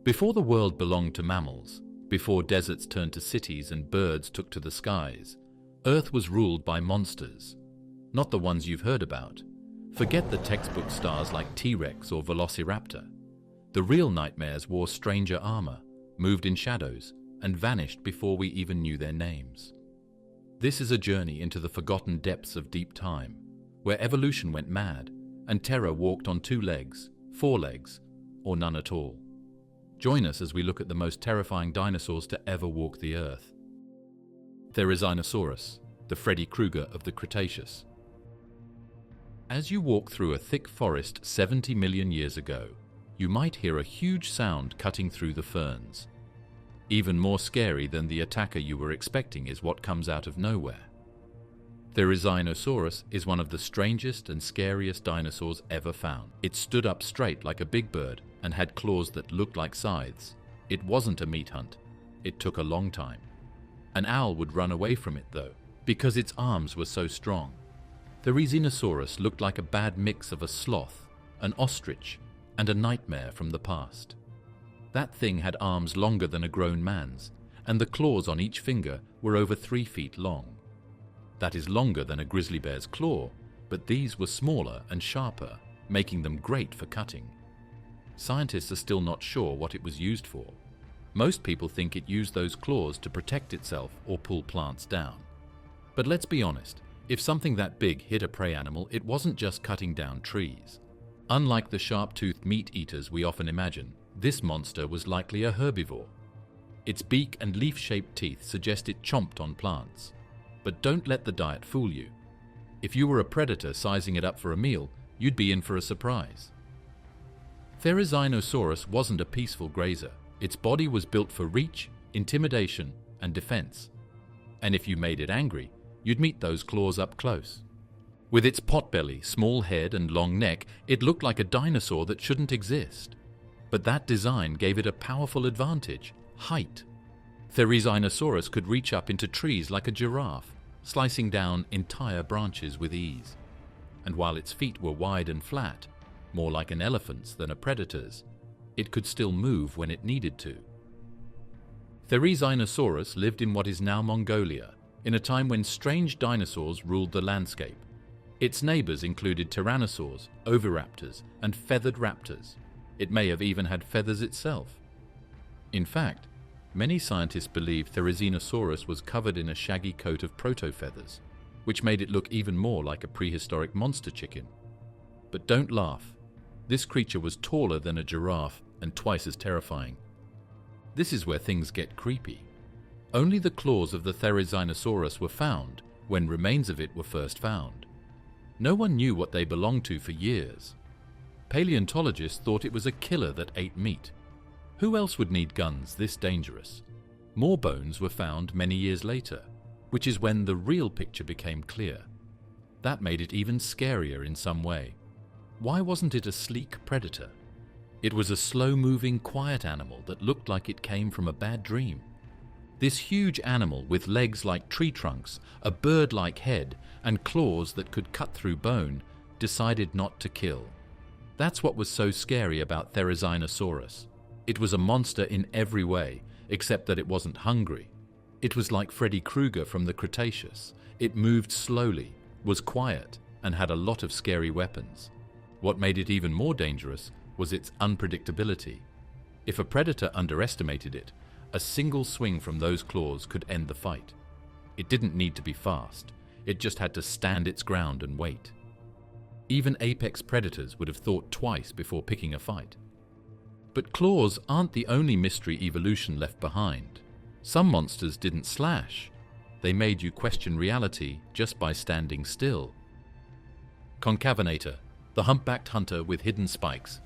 Before the world belonged to mammals, before deserts turned to cities and birds took to the skies, Earth was ruled by monsters. Not the ones you've heard about. Forget the textbook stars like T-Rex or Velociraptor. The real nightmares wore stranger armor, moved in shadows, and vanished before we even knew their names. This is a journey into the forgotten depths of deep time, where evolution went mad and terror walked on 2 legs, 4 legs, or none at all. Join us as we look at the most terrifying dinosaurs to ever walk the earth. Dinosaurs, the Freddy Krueger of the Cretaceous. As you walk through a thick forest 70 million years ago, you might hear a huge sound cutting through the ferns. Even more scary than the attacker you were expecting is what comes out of nowhere. Dinosaurs is one of the strangest and scariest dinosaurs ever found. It stood up straight like a big bird and had claws that looked like scythes. It wasn't a meat hunt. It took a long time. An owl would run away from it though, because its arms were so strong. Dinosaurs looked like a bad mix of a sloth, an ostrich, and a nightmare from the past. That thing had arms longer than a grown man's, and the claws on each finger were over 3 feet long. That is longer than a grizzly bear's claw, but these were smaller and sharper, making them great for cutting. Scientists are still not sure what it was used for. Most people think it used those claws to protect itself or pull plants down. But let's be honest, if something that big hit a prey animal, it wasn't just cutting down trees. Unlike the sharp-toothed meat eaters we often imagine, this monster was likely a herbivore. Its beak and leaf-shaped teeth suggest it chomped on plants. But don't let the diet fool you. If you were a predator sizing it up for a meal, you'd be in for a surprise. Dinosaurs wasn't a peaceful grazer. Its body was built for reach, intimidation, and defense. And if you made it angry, you'd meet those claws up close. With its potbelly, small head, and long neck, it looked like a dinosaur that shouldn't exist. But that design gave it a powerful advantage: height. Dinosaurs could reach up into trees like a giraffe, slicing down entire branches with ease. And while its feet were wide and flat, more like an elephant's than a predator's, it could still move when it needed to. Dinosaurs lived in what is now Mongolia, in a time when strange dinosaurs ruled the landscape. Its neighbors included tyrannosaurs, oviraptors, and feathered raptors. It may have even had feathers itself. In fact, many scientists believe Dinosaurs was covered in a shaggy coat of proto-feathers, which made it look even more like a prehistoric monster chicken. But don't laugh. This creature was taller than a giraffe and twice as terrifying. This is where things get creepy. Only the claws of the Dinosaurs were found when remains of it were first found. No one knew what they belonged to for years. Paleontologists thought it was a killer that ate meat. Who else would need guns this dangerous? More bones were found many years later, which is when the real picture became clear. That made it even scarier in some way. Why wasn't it a sleek predator? It was a slow-moving, quiet animal that looked like it came from a bad dream. This huge animal with legs like tree trunks, a bird-like head, and claws that could cut through bone, decided not to kill. That's what was so scary about Dinosaurs. It was a monster in every way, except that it wasn't hungry. It was like Freddy Krueger from the Cretaceous. It moved slowly, was quiet, and had a lot of scary weapons. What made it even more dangerous was its unpredictability. If a predator underestimated it, a single swing from those claws could end the fight. It didn't need to be fast. It just had to stand its ground and wait. Even apex predators would have thought twice before picking a fight. But claws aren't the only mystery evolution left behind. Some monsters didn't slash. They made you question reality just by standing still. Concavenator, the humpbacked hunter with hidden spikes.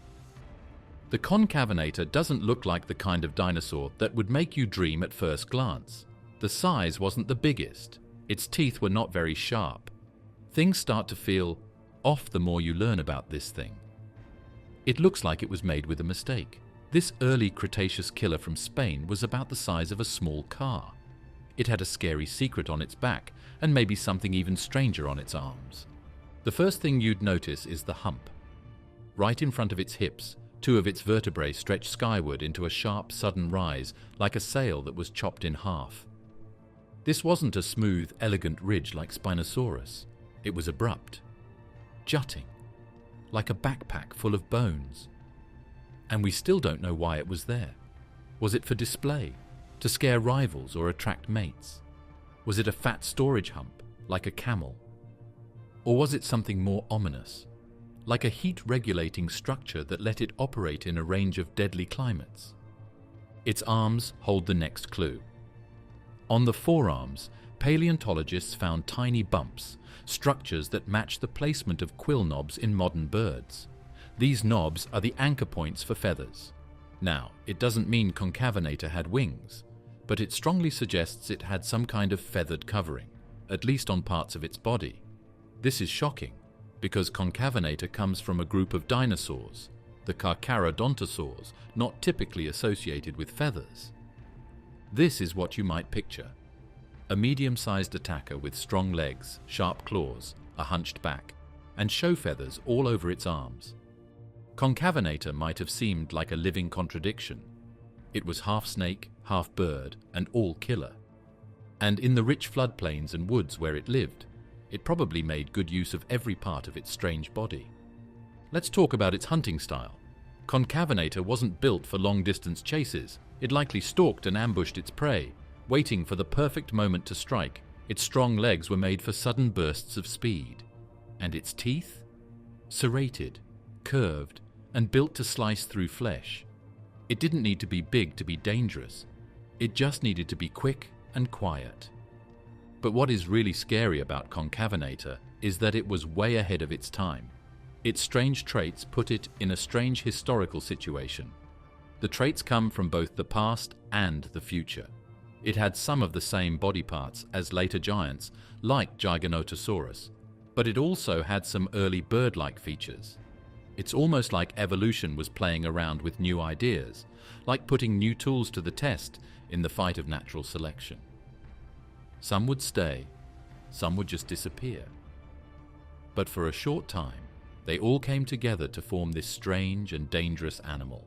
The concavenator doesn't look like the kind of dinosaur that would make you dream at first glance. The size wasn't the biggest. Its teeth were not very sharp. Things start to feel off the more you learn about this thing. It looks like it was made with a mistake. This early Cretaceous killer from Spain was about the size of a small car. It had a scary secret on its back, and maybe something even stranger on its arms. The first thing you'd notice is the hump. Right in front of its hips, Two of its vertebrae stretched skyward into a sharp, sudden rise, like a sail that was chopped in half. This wasn't a smooth, elegant ridge like Spinosaurus. It was abrupt, jutting, like a backpack full of bones. And we still don't know why it was there. Was it for display, to scare rivals or attract mates? Was it a fat storage hump, like a camel? Or was it something more ominous, like a heat-regulating structure that let it operate in a range of deadly climates? Its arms hold the next clue. On the forearms, paleontologists found tiny bumps, structures that match the placement of quill knobs in modern birds. These knobs are the anchor points for feathers. Now, it doesn't mean Concavenator had wings, but it strongly suggests it had some kind of feathered covering, at least on parts of its body. This is shocking, because Concavenator comes from a group of dinosaurs, the Carcharodontosaurs, not typically associated with feathers. This is what you might picture: a medium-sized attacker with strong legs, sharp claws, a hunched back, and show feathers all over its arms. Concavenator might have seemed like a living contradiction. It was half snake, half bird, and all killer. And in the rich floodplains and woods where it lived, it probably made good use of every part of its strange body. Let's talk about its hunting style. Concavenator wasn't built for long-distance chases. It likely stalked and ambushed its prey, waiting for the perfect moment to strike. Its strong legs were made for sudden bursts of speed. And its teeth? Serrated, curved, and built to slice through flesh. It didn't need to be big to be dangerous. It just needed to be quick and quiet. But what is really scary about Concavenator is that it was way ahead of its time. Its strange traits put it in a strange historical situation. The traits come from both the past and the future. It had some of the same body parts as later giants, like Giganotosaurus, but it also had some early bird-like features. It's almost like evolution was playing around with new ideas, like putting new tools to the test in the fight of natural selection. Some would stay, some would just disappear. But for a short time, they all came together to form this strange and dangerous animal.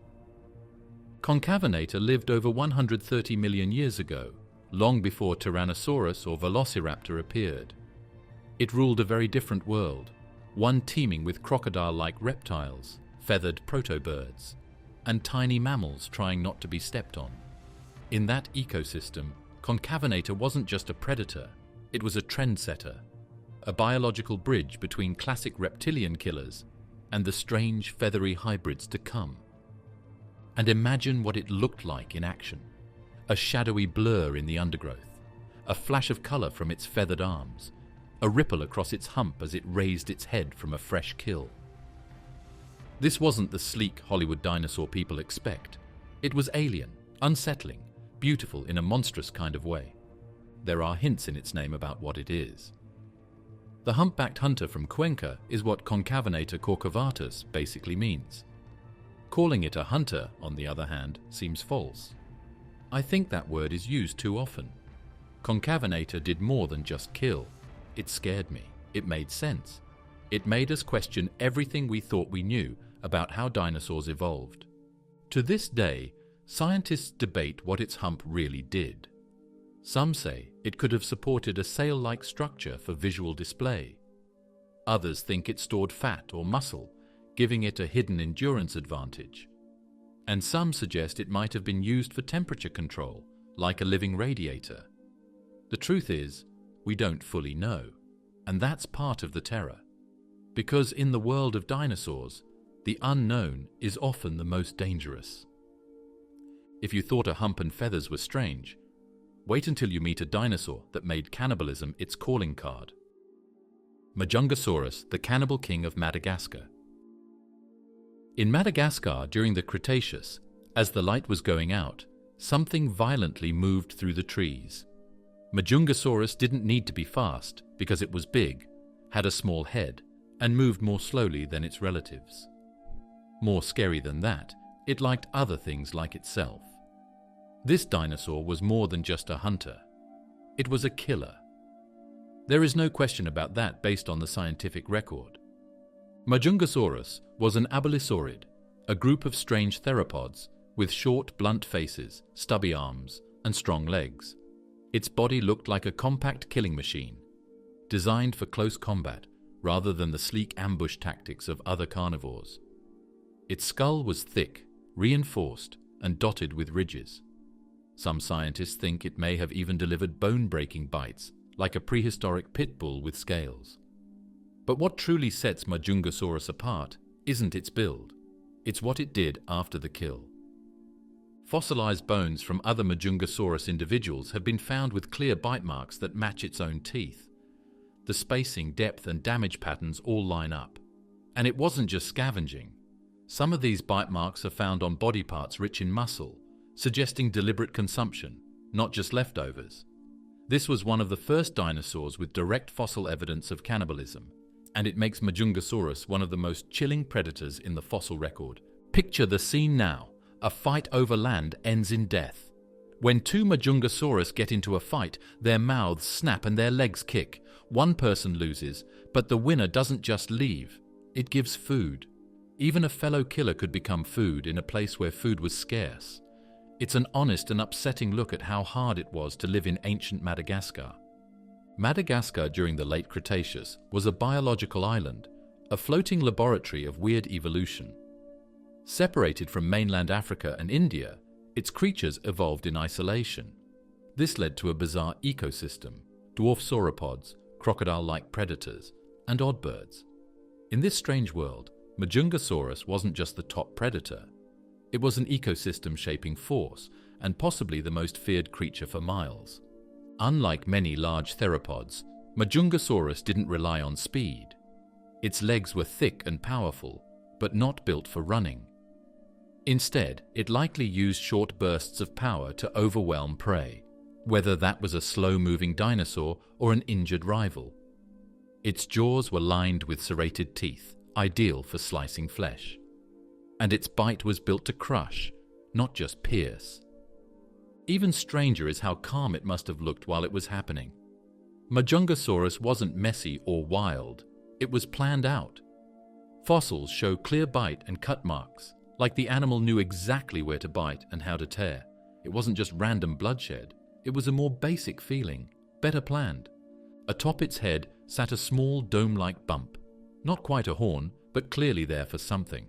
Concavenator lived over 130 million years ago, long before Tyrannosaurus or Velociraptor appeared. It ruled a very different world, one teeming with crocodile-like reptiles, feathered protobirds, and tiny mammals trying not to be stepped on. In that ecosystem, Concavenator wasn't just a predator, it was a trendsetter, a biological bridge between classic reptilian killers and the strange feathery hybrids to come. And imagine what it looked like in action: a shadowy blur in the undergrowth, a flash of color from its feathered arms, a ripple across its hump as it raised its head from a fresh kill. This wasn't the sleek Hollywood dinosaur people expect. It was alien, unsettling, beautiful in a monstrous kind of way. There are hints in its name about what it is. The humpbacked hunter from Cuenca is what Concavenator corcovatus basically means. Calling it a hunter, on the other hand, seems false. I think that word is used too often. Concavenator did more than just kill. It scared me. It made sense. It made us question everything we thought we knew about how dinosaurs evolved. To this day, scientists debate what its hump really did. Some say it could have supported a sail-like structure for visual display. Others think it stored fat or muscle, giving it a hidden endurance advantage. And some suggest it might have been used for temperature control, like a living radiator. The truth is, we don't fully know, and that's part of the terror. Because in the world of dinosaurs, the unknown is often the most dangerous. If you thought a hump and feathers were strange, wait until you meet a dinosaur that made cannibalism its calling card. Majungasaurus, the cannibal king of Madagascar. In Madagascar during the Cretaceous, as the light was going out, something violently moved through the trees. Majungasaurus didn't need to be fast because it was big, had a small head, and moved more slowly than its relatives. More scary than that, it liked other things like itself. This dinosaur was more than just a hunter. It was a killer. There is no question about that based on the scientific record. Majungasaurus was an abelisaurid, a group of strange theropods with short, blunt faces, stubby arms, and strong legs. Its body looked like a compact killing machine, designed for close combat rather than the sleek ambush tactics of other carnivores. Its skull was thick, reinforced, and dotted with ridges. Some scientists think it may have even delivered bone-breaking bites, like a prehistoric pit bull with scales. But what truly sets Majungasaurus apart isn't its build, it's what it did after the kill. Fossilized bones from other Majungasaurus individuals have been found with clear bite marks that match its own teeth. The spacing, depth, and damage patterns all line up. And it wasn't just scavenging. Some of these bite marks are found on body parts rich in muscle, suggesting deliberate consumption, not just leftovers. This was one of the first dinosaurs with direct fossil evidence of cannibalism, and it makes Majungasaurus one of the most chilling predators in the fossil record. Picture the scene now. A fight over land ends in death. When two Majungasaurus get into a fight, their mouths snap and their legs kick. One person loses, but the winner doesn't just leave. It gives food. Even a fellow killer could become food in a place where food was scarce. It's an honest and upsetting look at how hard it was to live in ancient Madagascar. Madagascar during the late Cretaceous was a biological island, a floating laboratory of weird evolution. Separated from mainland Africa and India, its creatures evolved in isolation. This led to a bizarre ecosystem, dwarf sauropods, crocodile-like predators, and odd birds. In this strange world, Majungasaurus wasn't just the top predator. It was an ecosystem-shaping force, and possibly the most feared creature for miles. Unlike many large theropods, Majungasaurus didn't rely on speed. Its legs were thick and powerful, but not built for running. Instead, it likely used short bursts of power to overwhelm prey, whether that was a slow-moving dinosaur or an injured rival. Its jaws were lined with serrated teeth, ideal for slicing flesh. And its bite was built to crush, not just pierce. Even stranger is how calm it must have looked while it was happening. Majungasaurus wasn't messy or wild, it was planned out. Fossils show clear bite and cut marks, like the animal knew exactly where to bite and how to tear. It wasn't just random bloodshed, it was a more basic feeling, better planned. Atop its head sat a small dome-like bump, not quite a horn, but clearly there for something.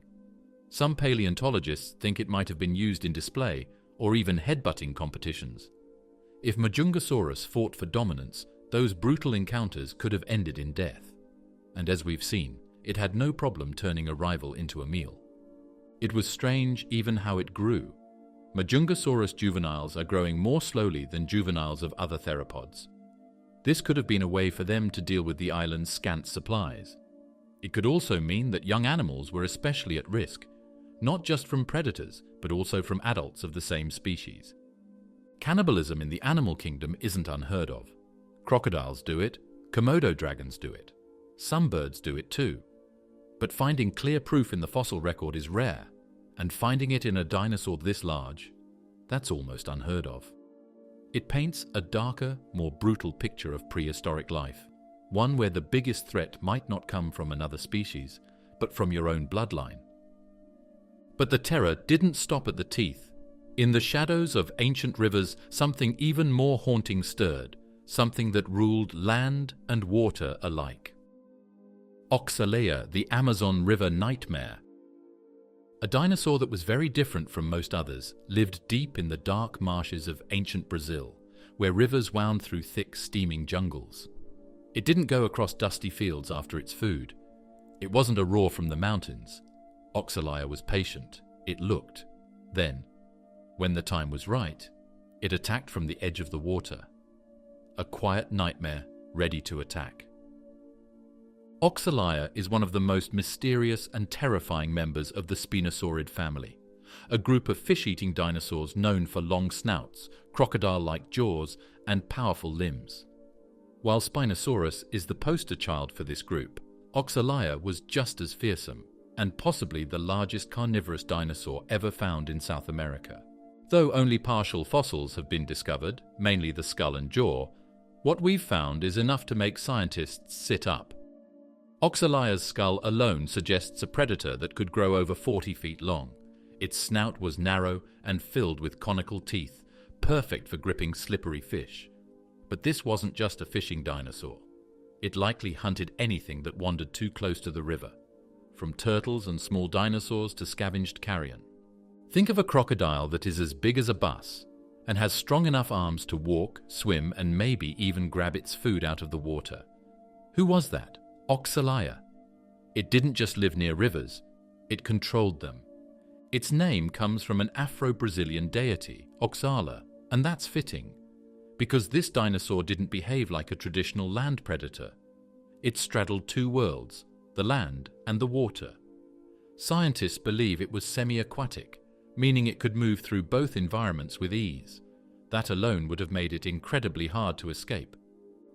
Some paleontologists think it might have been used in display or even headbutting competitions. If Majungasaurus fought for dominance, those brutal encounters could have ended in death. And as we've seen, it had no problem turning a rival into a meal. It was strange even how it grew. Majungasaurus juveniles are growing more slowly than juveniles of other theropods. This could have been a way for them to deal with the island's scant supplies. It could also mean that young animals were especially at risk, not just from predators, but also from adults of the same species. Cannibalism in the animal kingdom isn't unheard of. Crocodiles do it, Komodo dragons do it. Some birds do it too. But finding clear proof in the fossil record is rare, and finding it in a dinosaur this large, that's almost unheard of. It paints a darker, more brutal picture of prehistoric life, one where the biggest threat might not come from another species, but from your own bloodline. But the terror didn't stop at the teeth. In the shadows of ancient rivers, something even more haunting stirred, something that ruled land and water alike. Oxalea, the Amazon River nightmare. A dinosaur that was very different from most others, lived deep in the dark marshes of ancient Brazil, where rivers wound through thick, steaming jungles. It didn't go across dusty fields after its food. It wasn't a roar from the mountains. Oxalea was patient. It looked. Then, when the time was right, it attacked from the edge of the water. A quiet nightmare ready to attack. Oxalea is one of the most mysterious and terrifying members of the Spinosaurid family, a group of fish-eating dinosaurs known for long snouts, crocodile-like jaws, and powerful limbs. While Spinosaurus is the poster child for this group, Oxalea was just as fearsome, and possibly the largest carnivorous dinosaur ever found in South America. Though only partial fossils have been discovered, mainly the skull and jaw, what we've found is enough to make scientists sit up. Oxalaya's skull alone suggests a predator that could grow over 40 feet long. Its snout was narrow and filled with conical teeth, perfect for gripping slippery fish. But this wasn't just a fishing dinosaur. It likely hunted anything that wandered too close to the river, from turtles and small dinosaurs to scavenged carrion. Think of a crocodile that is as big as a bus and has strong enough arms to walk, swim, and maybe even grab its food out of the water. Who was that? Oxalaya. It didn't just live near rivers, it controlled them. Its name comes from an Afro-Brazilian deity, Oxala, and that's fitting, because this dinosaur didn't behave like a traditional land predator. It straddled two worlds, the land and the water. Scientists believe it was semi-aquatic, meaning it could move through both environments with ease. That alone would have made it incredibly hard to escape.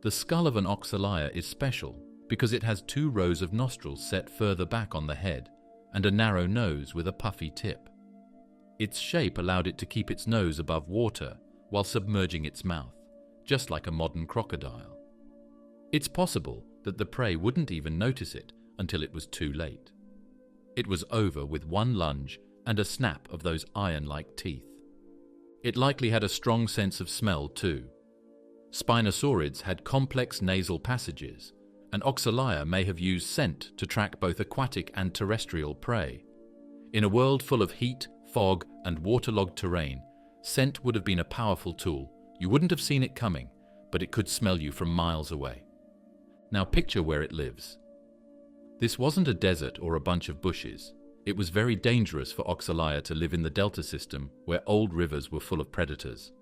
The skull of an Oxalaya is special because it has two rows of nostrils set further back on the head and a narrow nose with a puffy tip. Its shape allowed it to keep its nose above water while submerging its mouth, just like a modern crocodile. It's possible that the prey wouldn't even notice it until it was too late. It was over with one lunge and a snap of those iron-like teeth. It likely had a strong sense of smell too. Spinosaurids had complex nasal passages, and Oxalaya may have used scent to track both aquatic and terrestrial prey. In a world full of heat, fog, and waterlogged terrain, scent would have been a powerful tool. You wouldn't have seen it coming, but it could smell you from miles away. Now picture where it lives. This wasn't a desert or a bunch of bushes. It was very dangerous for Oxalaya to live in the delta system where old rivers were full of predators.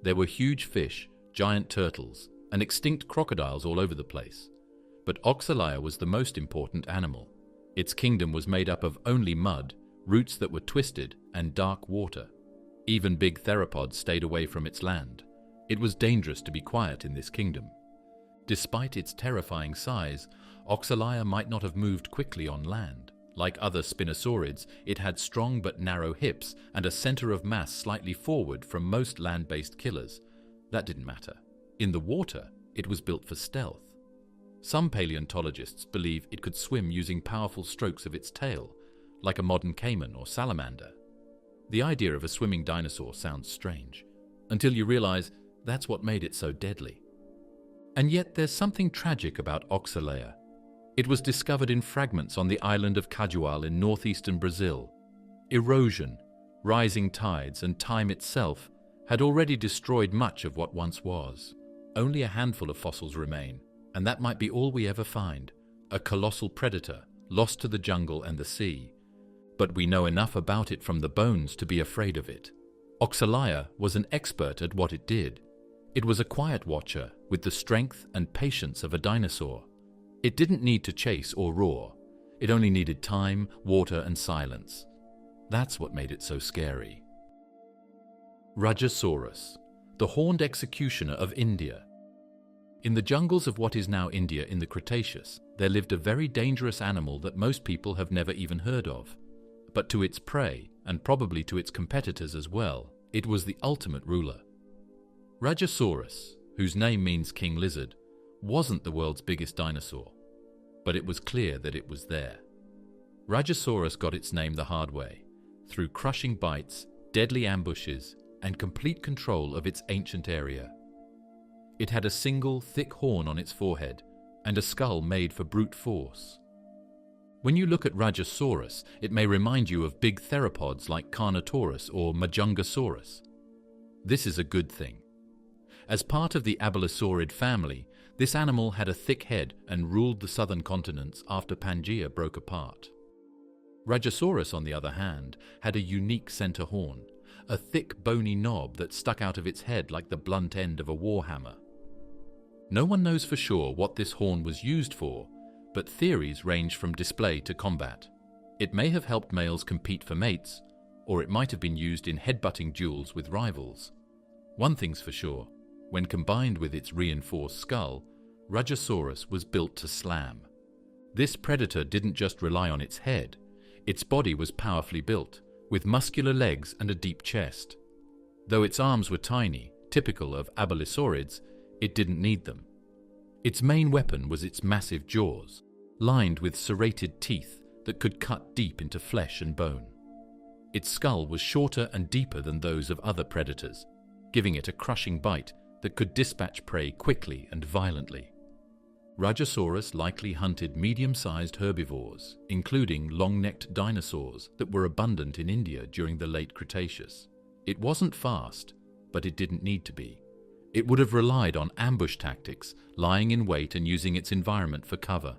There were huge fish, giant turtles, and extinct crocodiles all over the place. But Oxalaya was the most important animal. Its kingdom was made up of only mud, roots that were twisted, and dark water. Even big theropods stayed away from its land. It was dangerous to be quiet in this kingdom. Despite its terrifying size, Oxalaya might not have moved quickly on land. Like other spinosaurids, it had strong but narrow hips and a center of mass slightly forward from most land-based killers. That didn't matter. In the water, it was built for stealth. Some paleontologists believe it could swim using powerful strokes of its tail, like a modern caiman or salamander. The idea of a swimming dinosaur sounds strange, until you realize that's what made it so deadly. And yet there's something tragic about Oxalaya. It was discovered in fragments on the island of Cajual in northeastern Brazil. Erosion, rising tides, and time itself had already destroyed much of what once was. Only a handful of fossils remain, and that might be all we ever find, a colossal predator lost to the jungle and the sea. But we know enough about it from the bones to be afraid of it. Oxalaya was an expert at what it did. It was a quiet watcher with the strength and patience of a dinosaur. It didn't need to chase or roar. It only needed time, water, and silence. That's what made it so scary. Rajasaurus, the horned executioner of India. In the jungles of what is now India in the Cretaceous, there lived a very dangerous animal that most people have never even heard of. But to its prey, and probably to its competitors as well, it was the ultimate ruler. Rajasaurus, whose name means king lizard, wasn't the world's biggest dinosaur, but it was clear that it was there. Rajasaurus got its name the hard way, through crushing bites, deadly ambushes, and complete control of its ancient area. It had a single, thick horn on its forehead, and a skull made for brute force. When you look at Rajasaurus, it may remind you of big theropods like Carnotaurus or Majungasaurus. This is a good thing. As part of the Abelisaurid family, this animal had a thick head and ruled the southern continents after Pangaea broke apart. Rajasaurus, on the other hand, had a unique center horn, a thick bony knob that stuck out of its head like the blunt end of a warhammer. No one knows for sure what this horn was used for, but theories range from display to combat. It may have helped males compete for mates, or it might have been used in headbutting duels with rivals. One thing's for sure, when combined with its reinforced skull, Rajasaurus was built to slam. This predator didn't just rely on its head. Its body was powerfully built, with muscular legs and a deep chest. Though its arms were tiny, typical of Abelisaurids, it didn't need them. Its main weapon was its massive jaws. lined with serrated teeth that could cut deep into flesh and bone. Its skull was shorter and deeper than those of other predators, giving it a crushing bite that could dispatch prey quickly and violently. Rajasaurus likely hunted medium-sized herbivores, including long-necked dinosaurs that were abundant in India during the late Cretaceous. It wasn't fast, but it didn't need to be. It would have relied on ambush tactics, lying in wait and using its environment for cover.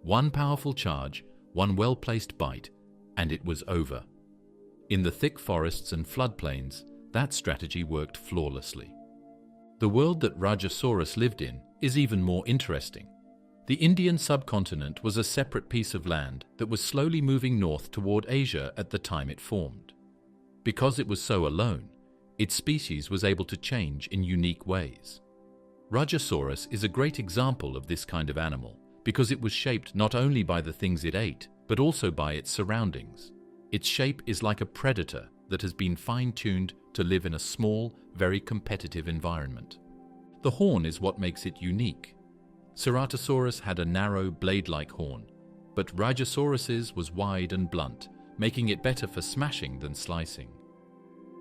One powerful charge, one well-placed bite, and it was over. In the thick forests and floodplains, that strategy worked flawlessly. The world that Rajasaurus lived in is even more interesting. The Indian subcontinent was a separate piece of land that was slowly moving north toward Asia at the time it formed. Because it was so alone, its species was able to change in unique ways. Rajasaurus is a great example of this kind of animal because it was shaped not only by the things it ate, but also by its surroundings. Its shape is like a predator that has been fine-tuned to live in a small, very competitive environment. The horn is what makes it unique. Ceratosaurus had a narrow, blade-like horn, but Rajasaurus's was wide and blunt, making it better for smashing than slicing.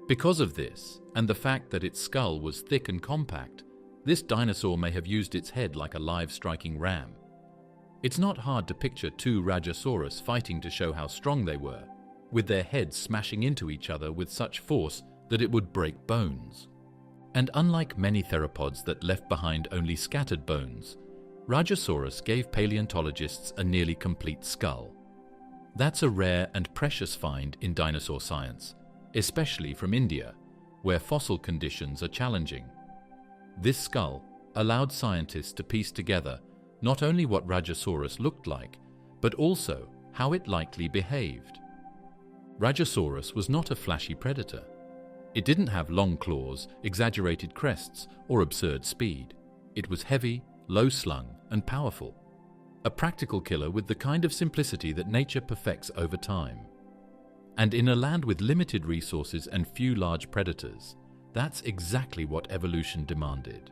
Because of this, and the fact that its skull was thick and compact, this dinosaur may have used its head like a live striking ram. It's not hard to picture two Rajasaurus fighting to show how strong they were, with their heads smashing into each other with such force that it would break bones. And unlike many theropods that left behind only scattered bones, Rajasaurus gave paleontologists a nearly complete skull. That's a rare and precious find in dinosaur science, especially from India, where fossil conditions are challenging. This skull allowed scientists to piece together not only what Rajasaurus looked like, but also how it likely behaved. Rajasaurus was not a flashy predator. It didn't have long claws, exaggerated crests, or absurd speed. It was heavy, low-slung, and powerful. A practical killer with the kind of simplicity that nature perfects over time. And in a land with limited resources and few large predators, that's exactly what evolution demanded.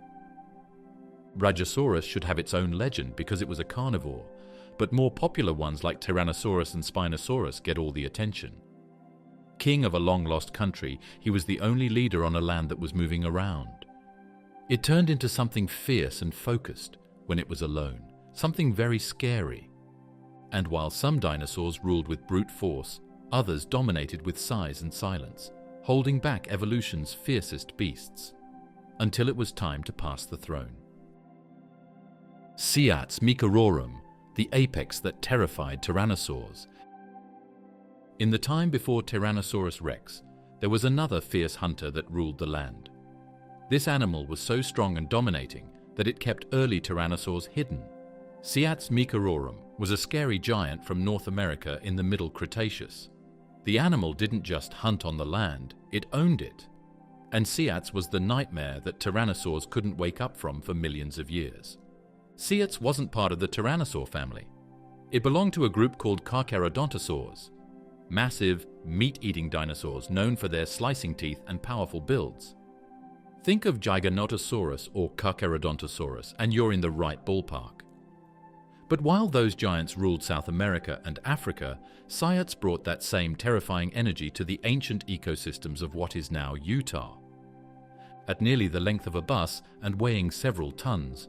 Rajasaurus should have its own legend because it was a carnivore, but more popular ones like Tyrannosaurus and Spinosaurus get all the attention. King of a long-lost country, he was the only leader on a land that was moving around. It turned into something fierce and focused when it was alone, something very scary. And while some dinosaurs ruled with brute force, others dominated with size and silence, holding back evolution's fiercest beasts, until it was time to pass the throne. Seats micororum, the apex that terrified tyrannosaurs. In the time before Tyrannosaurus rex, there was another fierce hunter that ruled the land. This animal was so strong and dominating that it kept early tyrannosaurs hidden. Seats micororum was a scary giant from North America in the Middle Cretaceous. The animal didn't just hunt on the land, it owned it. And Seats was the nightmare that tyrannosaurs couldn't wake up from for millions of years. Seats wasn't part of the tyrannosaur family. It belonged to a group called Carcharodontosaurs, massive, meat-eating dinosaurs known for their slicing teeth and powerful builds. Think of Giganotosaurus or Carcharodontosaurus and you're in the right ballpark. But while those giants ruled South America and Africa, Seats brought that same terrifying energy to the ancient ecosystems of what is now Utah. At nearly the length of a bus and weighing several tons,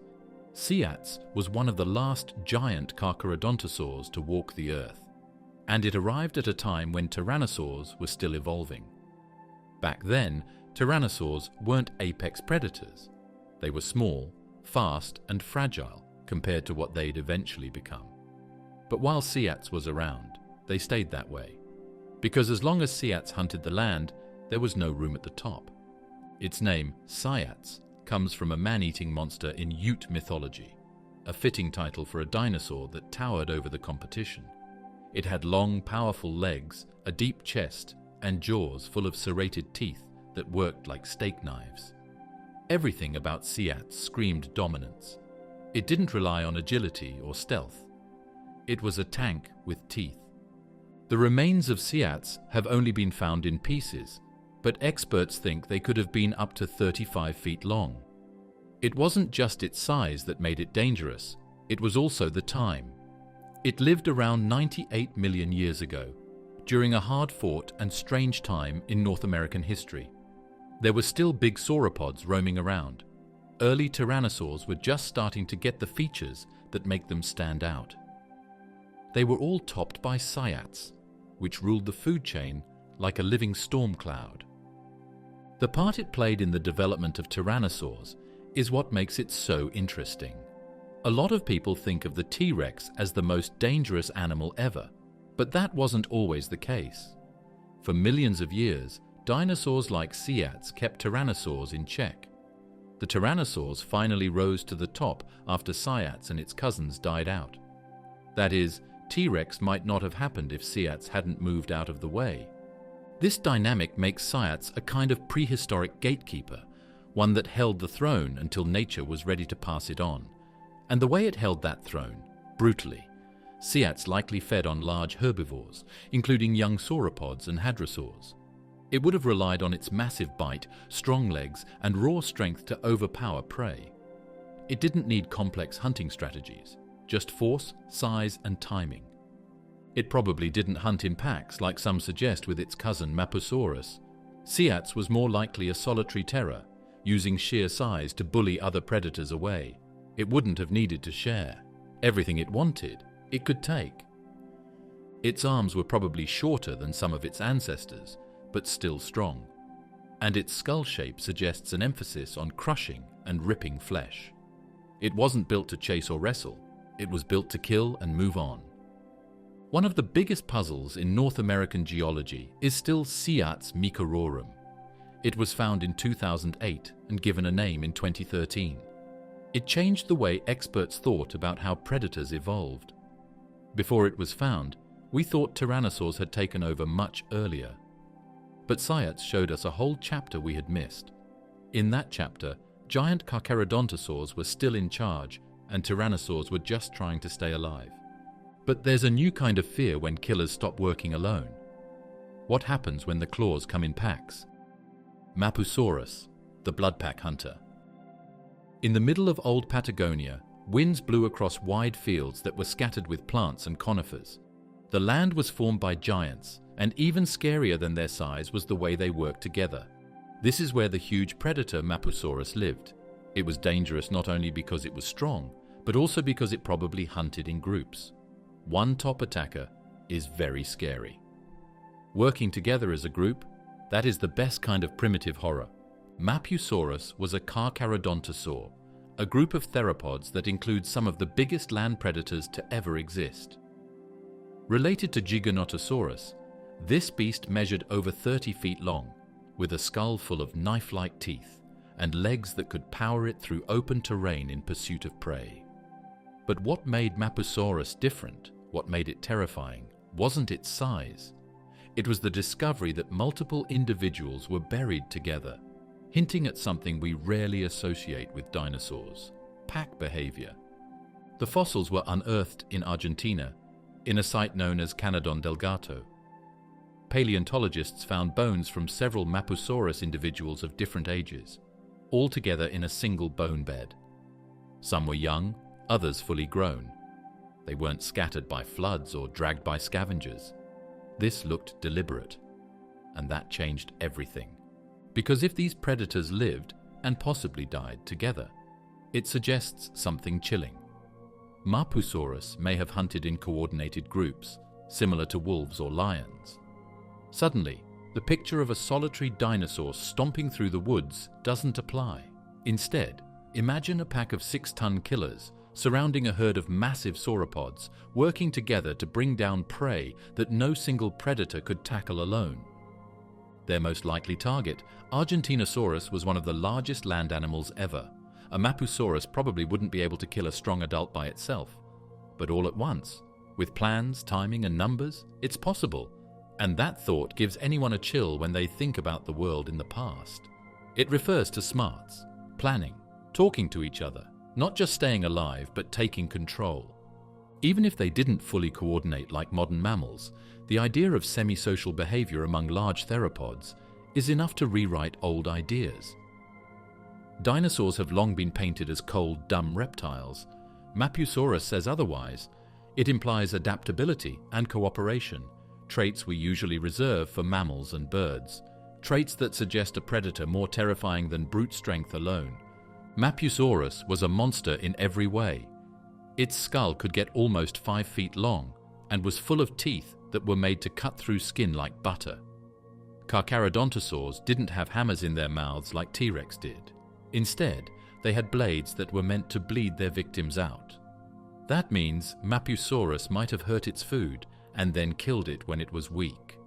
Seats was one of the last giant Carcharodontosaurs to walk the earth, and it arrived at a time when tyrannosaurs were still evolving. Back then, tyrannosaurs weren't apex predators. They were small, fast, and fragile compared to what they'd eventually become. But while Seats was around, they stayed that way, because as long as Seats hunted the land, there was no room at the top. Its name, Seats, comes from a man-eating monster in Ute mythology, a fitting title for a dinosaur that towered over the competition. It had long, powerful legs, a deep chest, and jaws full of serrated teeth that worked like steak knives. Everything about Seats screamed dominance. It didn't rely on agility or stealth. It was a tank with teeth. The remains of Seats have only been found in pieces, but experts think they could have been up to 35 feet long. It wasn't just its size that made it dangerous, it was also the time. It lived around 98 million years ago, during a hard-fought and strange time in North American history. There were still big sauropods roaming around. Early tyrannosaurs were just starting to get the features that make them stand out. They were all topped by cyats, which ruled the food chain like a living storm cloud. The part it played in the development of tyrannosaurs is what makes it so interesting. A lot of people think of the T-Rex as the most dangerous animal ever, but that wasn't always the case. For millions of years, dinosaurs like cyats kept tyrannosaurs in check. The tyrannosaurs finally rose to the top after cyats and its cousins died out. That is, T-Rex might not have happened if cyats hadn't moved out of the way. This dynamic makes cyats a kind of prehistoric gatekeeper, one that held the throne until nature was ready to pass it on. And the way it held that throne, brutally. Cyats likely fed on large herbivores, including young sauropods and hadrosaurs. It would have relied on its massive bite, strong legs, and raw strength to overpower prey. It didn't need complex hunting strategies, just force, size, and timing. It probably didn't hunt in packs like some suggest with its cousin Mapusaurus. Cyats was more likely a solitary terror, using sheer size to bully other predators away. It wouldn't have needed to share. Everything it wanted, it could take. Its arms were probably shorter than some of its ancestors, but still strong. And its skull shape suggests an emphasis on crushing and ripping flesh. It wasn't built to chase or wrestle. It was built to kill and move on. One of the biggest puzzles in North American geology is still Cyats micororum. It was found in 2008 and given a name in 2013. It changed the way experts thought about how predators evolved. Before it was found, we thought tyrannosaurs had taken over much earlier. But Cyats showed us a whole chapter we had missed. In that chapter, giant carcharodontosaurs were still in charge and tyrannosaurs were just trying to stay alive. But there's a new kind of fear when killers stop working alone. What happens when the claws come in packs? Mapusaurus, the bloodpack hunter. In the middle of old Patagonia, winds blew across wide fields that were scattered with plants and conifers. The land was formed by giants, and even scarier than their size was the way they worked together. This is where the huge predator Mapusaurus lived. It was dangerous not only because it was strong, but also because it probably hunted in groups. One top attacker is very scary. Working together as a group, that is the best kind of primitive horror. Mapusaurus was a carcharodontosaur, a group of theropods that includes some of the biggest land predators to ever exist. Related to Giganotosaurus, this beast measured over 30 feet long, with a skull full of knife-like teeth and legs that could power it through open terrain in pursuit of prey. But what made Mapusaurus different, what made it terrifying, wasn't its size. It was the discovery that multiple individuals were buried together, hinting at something we rarely associate with dinosaurs: pack behavior. The fossils were unearthed in Argentina, in a site known as Canadon del Gato. Paleontologists found bones from several Mapusaurus individuals of different ages, all together in a single bone bed. Some were young, others fully grown. They weren't scattered by floods or dragged by scavengers. This looked deliberate, and that changed everything. Because if these predators lived, and possibly died, together, it suggests something chilling. Mapusaurus may have hunted in coordinated groups, similar to wolves or lions. Suddenly, the picture of a solitary dinosaur stomping through the woods doesn't apply. Instead, imagine a pack of 6-ton killers surrounding a herd of massive sauropods, working together to bring down prey that no single predator could tackle alone. Their most likely target, Argentinosaurus, was one of the largest land animals ever. A Mapusaurus probably wouldn't be able to kill a strong adult by itself. But all at once, with plans, timing, and numbers, it's possible. And that thought gives anyone a chill when they think about the world in the past. It refers to smarts, planning, talking to each other, not just staying alive, but taking control. Even if they didn't fully coordinate like modern mammals, the idea of semi-social behavior among large theropods is enough to rewrite old ideas. Dinosaurs have long been painted as cold, dumb reptiles. Mapusaurus says otherwise. It implies adaptability and cooperation, traits we usually reserve for mammals and birds, traits that suggest a predator more terrifying than brute strength alone. Mapusaurus was a monster in every way. Its skull could get almost 5 feet long and was full of teeth that were made to cut through skin like butter. Carcharodontosaurs didn't have hammers in their mouths like T-Rex did. Instead, they had blades that were meant to bleed their victims out. That means Mapusaurus might have hurt its food and then killed it when it was weak.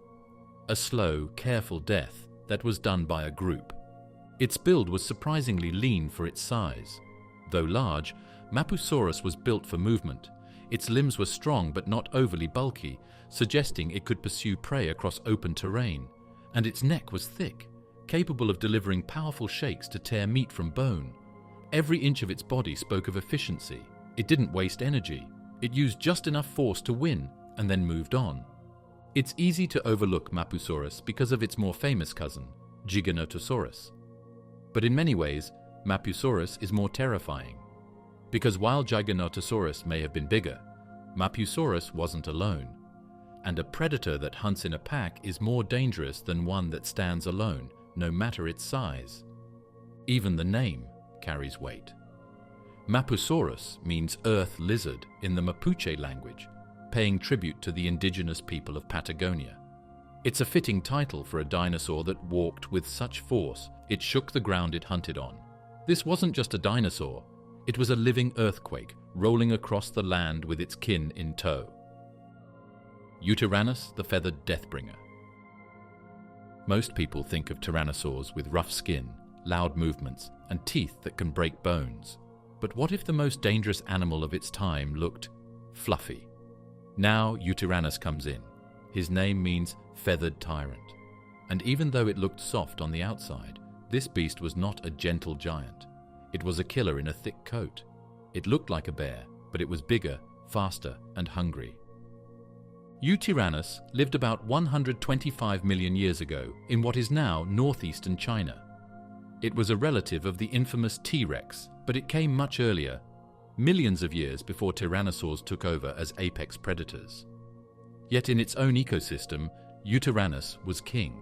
A slow, careful death that was done by a group. Its build was surprisingly lean for its size. Though large, Mapusaurus was built for movement. Its limbs were strong but not overly bulky, suggesting it could pursue prey across open terrain. And its neck was thick, capable of delivering powerful shakes to tear meat from bone. Every inch of its body spoke of efficiency. It didn't waste energy. It used just enough force to win and then moved on. It's easy to overlook Mapusaurus because of its more famous cousin, Giganotosaurus. But in many ways, Mapusaurus is more terrifying. Because while Giganotosaurus may have been bigger, Mapusaurus wasn't alone. And a predator that hunts in a pack is more dangerous than one that stands alone, no matter its size. Even the name carries weight. Mapusaurus means earth lizard in the Mapuche language, paying tribute to the indigenous people of Patagonia. It's a fitting title for a dinosaur that walked with such force it shook the ground it hunted on. This wasn't just a dinosaur, it was a living earthquake rolling across the land with its kin in tow. Yutyrannus, the feathered deathbringer. Most people think of tyrannosaurs with rough skin, loud movements, and teeth that can break bones. But what if the most dangerous animal of its time looked fluffy? Now Yutyrannus comes in. His name means feathered tyrant. And even though it looked soft on the outside, this beast was not a gentle giant. It was a killer in a thick coat. It looked like a bear, but it was bigger, faster, and hungry. Yutyrannus lived about 125 million years ago in what is now northeastern China. It was a relative of the infamous T-Rex, but it came much earlier, millions of years before tyrannosaurs took over as apex predators. Yet in its own ecosystem, Yutyrannus was king.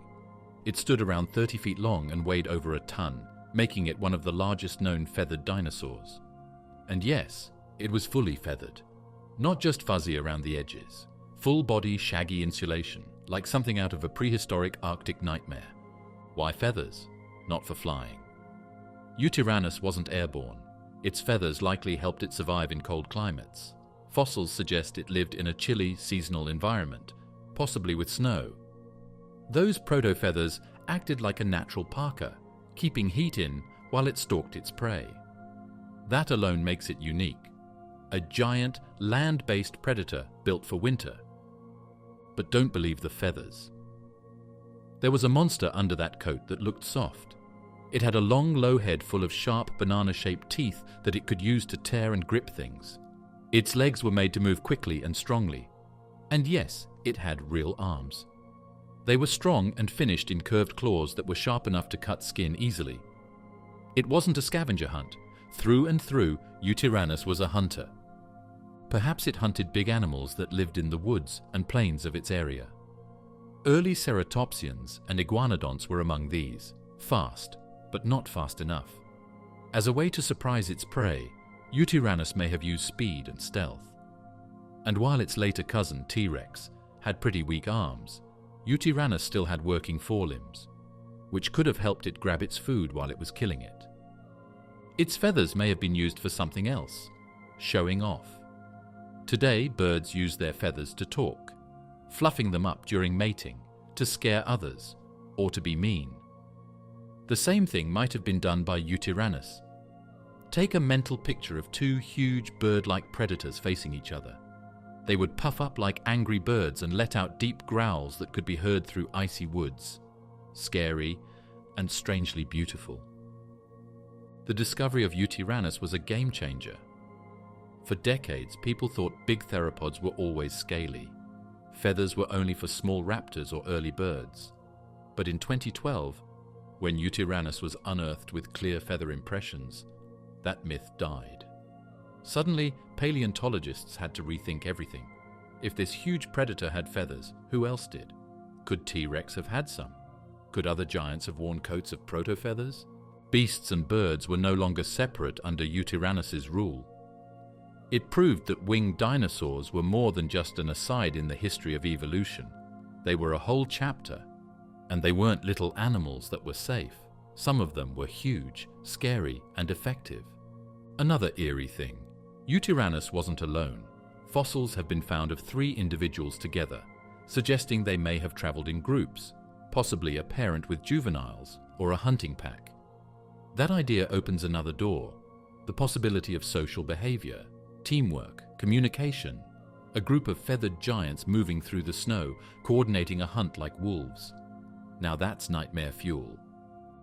It stood around 30 feet long and weighed over a ton, making it one of the largest known feathered dinosaurs. And yes, it was fully feathered, not just fuzzy around the edges. Full-body, shaggy insulation, like something out of a prehistoric Arctic nightmare. Why feathers? Not for flying. Yutyrannus wasn't airborne. Its feathers likely helped it survive in cold climates. Fossils suggest it lived in a chilly, seasonal environment, possibly with snow. Those proto-feathers acted like a natural parka, keeping heat in while it stalked its prey. That alone makes it unique. A giant, land-based predator built for winter. But don't believe the feathers. There was a monster under that coat that looked soft. It had a long, low head full of sharp, banana-shaped teeth that it could use to tear and grip things. Its legs were made to move quickly and strongly. And yes, it had real arms. They were strong and finished in curved claws that were sharp enough to cut skin easily. It wasn't a scavenger hunt. Through and through, Yutyrannus was a hunter. Perhaps it hunted big animals that lived in the woods and plains of its area. Early ceratopsians and iguanodonts were among these, fast, but not fast enough. As a way to surprise its prey, Yutyrannus may have used speed and stealth. And while its later cousin, T-Rex, had pretty weak arms, Yutyrannus still had working forelimbs, which could have helped it grab its food while it was killing it. Its feathers may have been used for something else, showing off. Today, birds use their feathers to talk, fluffing them up during mating, to scare others, or to be mean. The same thing might have been done by Yutyrannus. Take a mental picture of two huge bird-like predators facing each other. They would puff up like angry birds and let out deep growls that could be heard through icy woods. Scary and strangely beautiful. The discovery of Yutyrannus was a game changer. For decades, people thought big theropods were always scaly. Feathers were only for small raptors or early birds. But in 2012, when Yutyrannus was unearthed with clear feather impressions, that myth died. Suddenly, paleontologists had to rethink everything. If this huge predator had feathers, who else did? Could T-Rex have had some? Could other giants have worn coats of proto-feathers? Beasts and birds were no longer separate under Yutyrannus's rule. It proved that winged dinosaurs were more than just an aside in the history of evolution. They were a whole chapter. And they weren't little animals that were safe. Some of them were huge, scary, and effective. Another eerie thing. Yutyrannus wasn't alone. Fossils have been found of 3 individuals together, suggesting they may have traveled in groups, possibly a parent with juveniles or a hunting pack. That idea opens another door, the possibility of social behavior, teamwork, communication, a group of feathered giants moving through the snow, coordinating a hunt like wolves. Now that's nightmare fuel.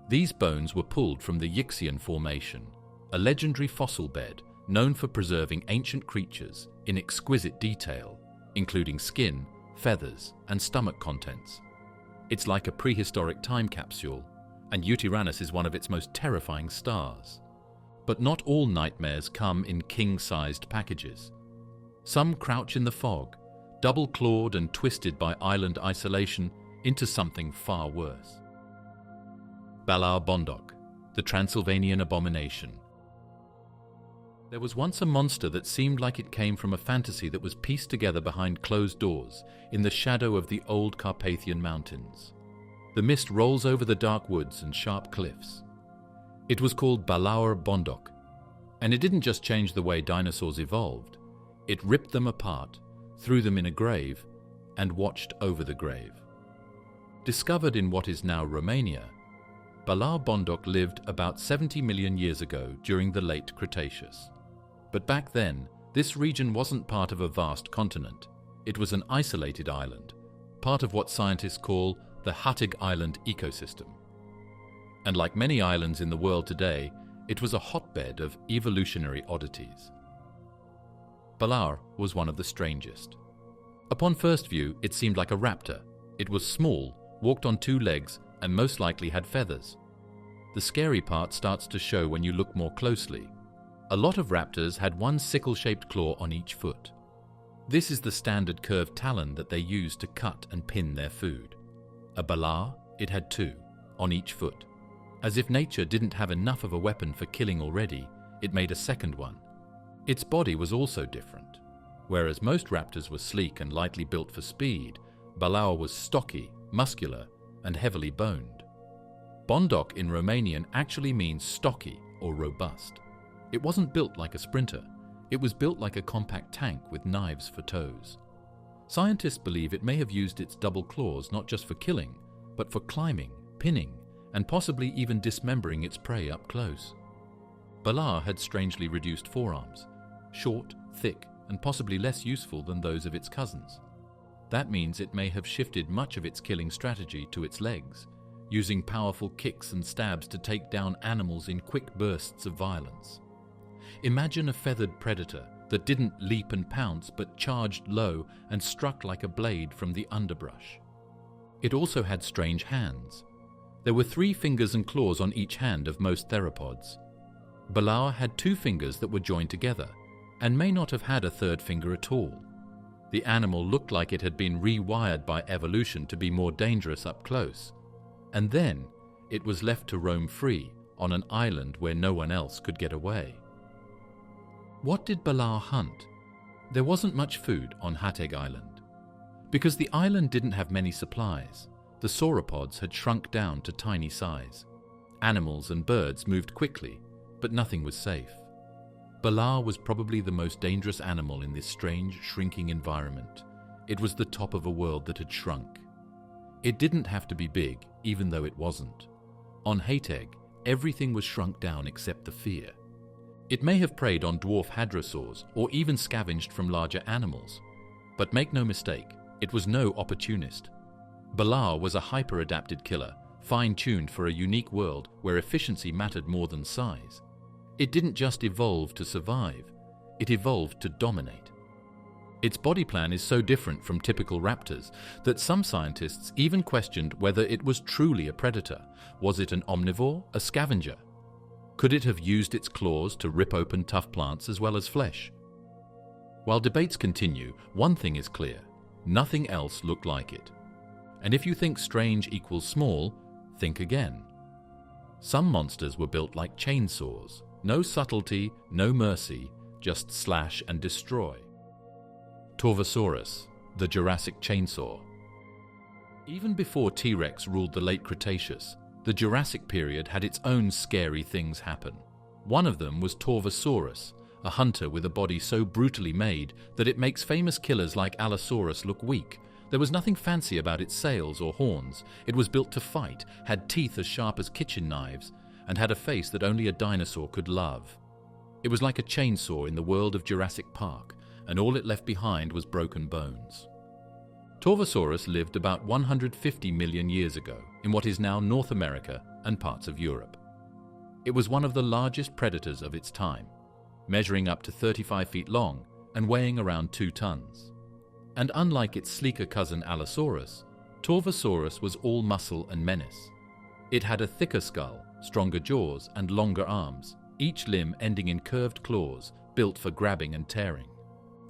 These bones were pulled from the Yixian Formation, a legendary fossil bed known for preserving ancient creatures in exquisite detail, including skin, feathers, and stomach contents. It's like a prehistoric time capsule, and Yutyrannus is one of its most terrifying stars. But not all nightmares come in king-sized packages. Some crouch in the fog, double-clawed and twisted by island isolation into something far worse. Balar Bondok, the Transylvanian abomination. There was once a monster that seemed like it came from a fantasy that was pieced together behind closed doors in the shadow of the old Carpathian mountains. The mist rolls over the dark woods and sharp cliffs. It was called Balar Bondok, and it didn't just change the way dinosaurs evolved. It ripped them apart, threw them in a grave, and watched over the grave. Discovered in what is now Romania, Balar Bondok lived about 70 million years ago during the late Cretaceous. But back then, this region wasn't part of a vast continent. It was an isolated island, part of what scientists call the Hattig Island ecosystem. And like many islands in the world today, it was a hotbed of evolutionary oddities. Balar was one of the strangest. Upon first view, it seemed like a raptor. It was small, walked on 2 legs, and most likely had feathers. The scary part starts to show when you look more closely. A lot of raptors had one sickle-shaped claw on each foot. This is the standard curved talon that they use to cut and pin their food. A Balar, it had 2, on each foot. As if nature didn't have enough of a weapon for killing already, it made a second one. Its body was also different. Whereas most raptors were sleek and lightly built for speed, Balar was stocky, muscular, and heavily boned. Bondok in Romanian actually means stocky or robust. It wasn't built like a sprinter. It was built like a compact tank with knives for toes. Scientists believe it may have used its double claws not just for killing, but for climbing, pinning, and possibly even dismembering its prey up close. Balar had strangely reduced forearms, short, thick, and possibly less useful than those of its cousins. That means it may have shifted much of its killing strategy to its legs, using powerful kicks and stabs to take down animals in quick bursts of violence. Imagine a feathered predator that didn't leap and pounce but charged low and struck like a blade from the underbrush. It also had strange hands. There were 3 fingers and claws on each hand of most theropods. Balar had 2 fingers that were joined together, and may not have had a 3rd finger at all. The animal looked like it had been rewired by evolution to be more dangerous up close, and then it was left to roam free on an island where no one else could get away. What did Balar hunt? There wasn't much food on Hattig Island. Because the island didn't have many supplies, the sauropods had shrunk down to tiny size. Animals and birds moved quickly, but nothing was safe. Balar was probably the most dangerous animal in this strange, shrinking environment. It was the top of a world that had shrunk. It didn't have to be big, even though it wasn't. On Hattig, everything was shrunk down except the fear. It may have preyed on dwarf hadrosaurs or even scavenged from larger animals. But make no mistake, it was no opportunist. Balar was a hyper-adapted killer, fine-tuned for a unique world where efficiency mattered more than size. It didn't just evolve to survive, it evolved to dominate. Its body plan is so different from typical raptors that some scientists even questioned whether it was truly a predator. Was it an omnivore, a scavenger? Could it have used its claws to rip open tough plants as well as flesh? While debates continue, one thing is clear: nothing else looked like it. And if you think strange equals small, think again. Some monsters were built like chainsaws. No subtlety, no mercy, just slash and destroy. Torvosaurus, the Jurassic chainsaw. Even before T-Rex ruled the late Cretaceous, the Jurassic period had its own scary things happen. One of them was Torvosaurus, a hunter with a body so brutally made that it makes famous killers like Allosaurus look weak. There was nothing fancy about its sails or horns. It was built to fight, had teeth as sharp as kitchen knives, and had a face that only a dinosaur could love. It was like a chainsaw in the world of Jurassic Park, and all it left behind was broken bones. Torvosaurus lived about 150 million years ago in what is now North America and parts of Europe. It was one of the largest predators of its time, measuring up to 35 feet long and weighing around 2 tons. And unlike its sleeker cousin Allosaurus, Torvosaurus was all muscle and menace. It had a thicker skull, stronger jaws, and longer arms, each limb ending in curved claws built for grabbing and tearing.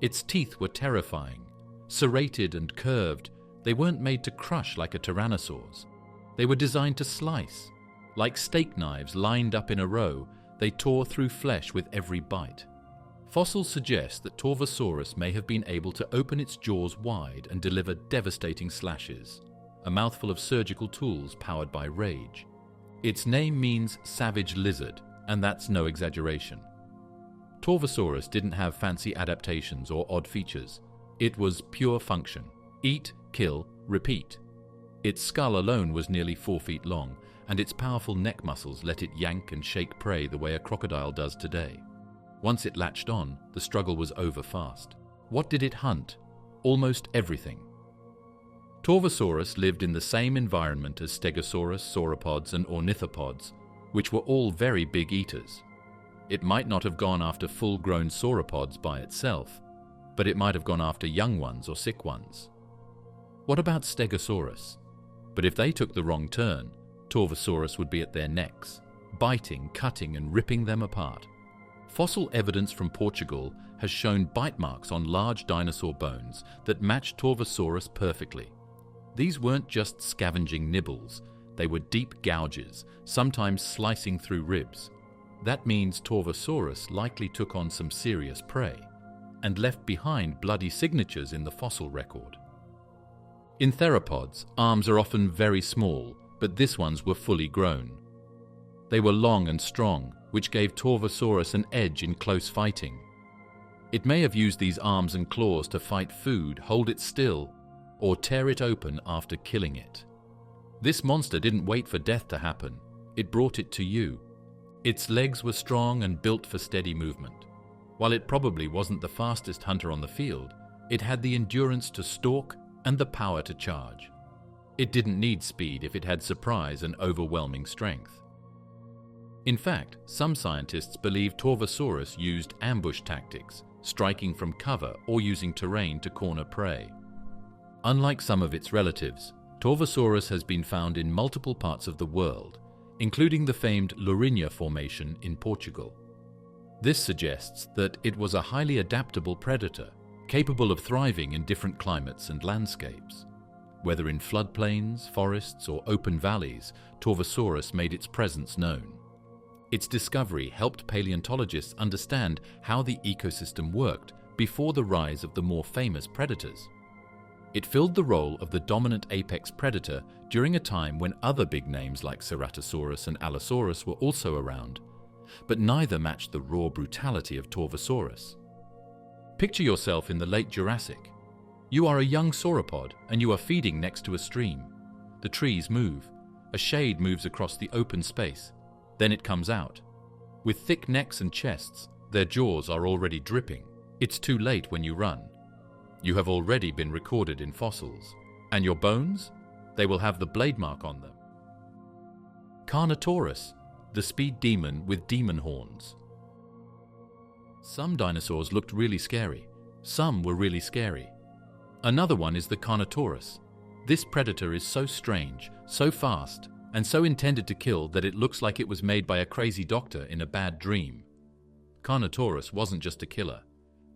Its teeth were terrifying. Serrated and curved, they weren't made to crush like a tyrannosaur's. They were designed to slice. Like steak knives lined up in a row, they tore through flesh with every bite. Fossils suggest that Torvosaurus may have been able to open its jaws wide and deliver devastating slashes, a mouthful of surgical tools powered by rage. Its name means savage lizard, and that's no exaggeration. Torvosaurus didn't have fancy adaptations or odd features. It was pure function. Eat, kill, repeat. Its skull alone was nearly 4 feet long, and its powerful neck muscles let it yank and shake prey the way a crocodile does today. Once it latched on, the struggle was over fast. What did it hunt? Almost everything. Torvosaurus lived in the same environment as Stegosaurus, sauropods, and ornithopods, which were all very big eaters. It might not have gone after full-grown sauropods by itself, but it might have gone after young ones or sick ones. What about Stegosaurus? But if they took the wrong turn, Torvosaurus would be at their necks, biting, cutting, and ripping them apart. Fossil evidence from Portugal has shown bite marks on large dinosaur bones that matched Torvosaurus perfectly. These weren't just scavenging nibbles, they were deep gouges, sometimes slicing through ribs. That means Torvosaurus likely took on some serious prey and left behind bloody signatures in the fossil record. In theropods, arms are often very small, but this one's were fully grown. They were long and strong, which gave Torvosaurus an edge in close fighting. It may have used these arms and claws to fight food, hold it still, or tear it open after killing it. This monster didn't wait for death to happen, it brought it to you. Its legs were strong and built for steady movement. While it probably wasn't the fastest hunter on the field, it had the endurance to stalk and the power to charge. It didn't need speed if it had surprise and overwhelming strength. In fact, some scientists believe Torvosaurus used ambush tactics, striking from cover or using terrain to corner prey. Unlike some of its relatives, Torvosaurus has been found in multiple parts of the world, including the famed Lourinhã Formation in Portugal. This suggests that it was a highly adaptable predator, capable of thriving in different climates and landscapes. Whether in floodplains, forests, or open valleys, Torvosaurus made its presence known. Its discovery helped paleontologists understand how the ecosystem worked before the rise of the more famous predators. It filled the role of the dominant apex predator during a time when other big names like Ceratosaurus and Allosaurus were also around, but neither matched the raw brutality of Torvosaurus. Picture yourself in the late Jurassic. You are a young sauropod and you are feeding next to a stream. The trees move. A shade moves across the open space. Then it comes out. With thick necks and chests, their jaws are already dripping. It's too late when you run. You have already been recorded in fossils. And your bones? They will have the blade mark on them. Carnotaurus, the speed demon with demon horns. Some dinosaurs looked really scary. Some were really scary. Another one is the Carnotaurus. This predator is so strange, so fast, and so intended to kill that it looks like it was made by a crazy doctor in a bad dream. Carnotaurus wasn't just a killer.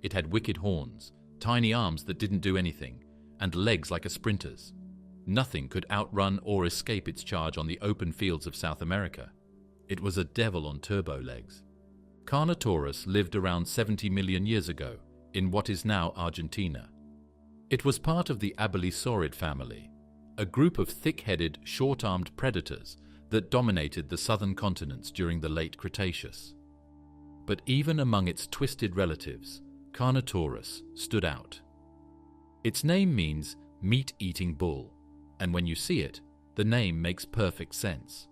It had wicked horns, tiny arms that didn't do anything, and legs like a sprinter's. Nothing could outrun or escape its charge on the open fields of South America. It was a devil on turbo legs. Carnotaurus lived around 70 million years ago in what is now Argentina. It was part of the Abelisaurid family, a group of thick-headed, short-armed predators that dominated the southern continents during the late Cretaceous. But even among its twisted relatives, Carnotaurus stood out. Its name means meat-eating bull, and when you see it, the name makes perfect sense.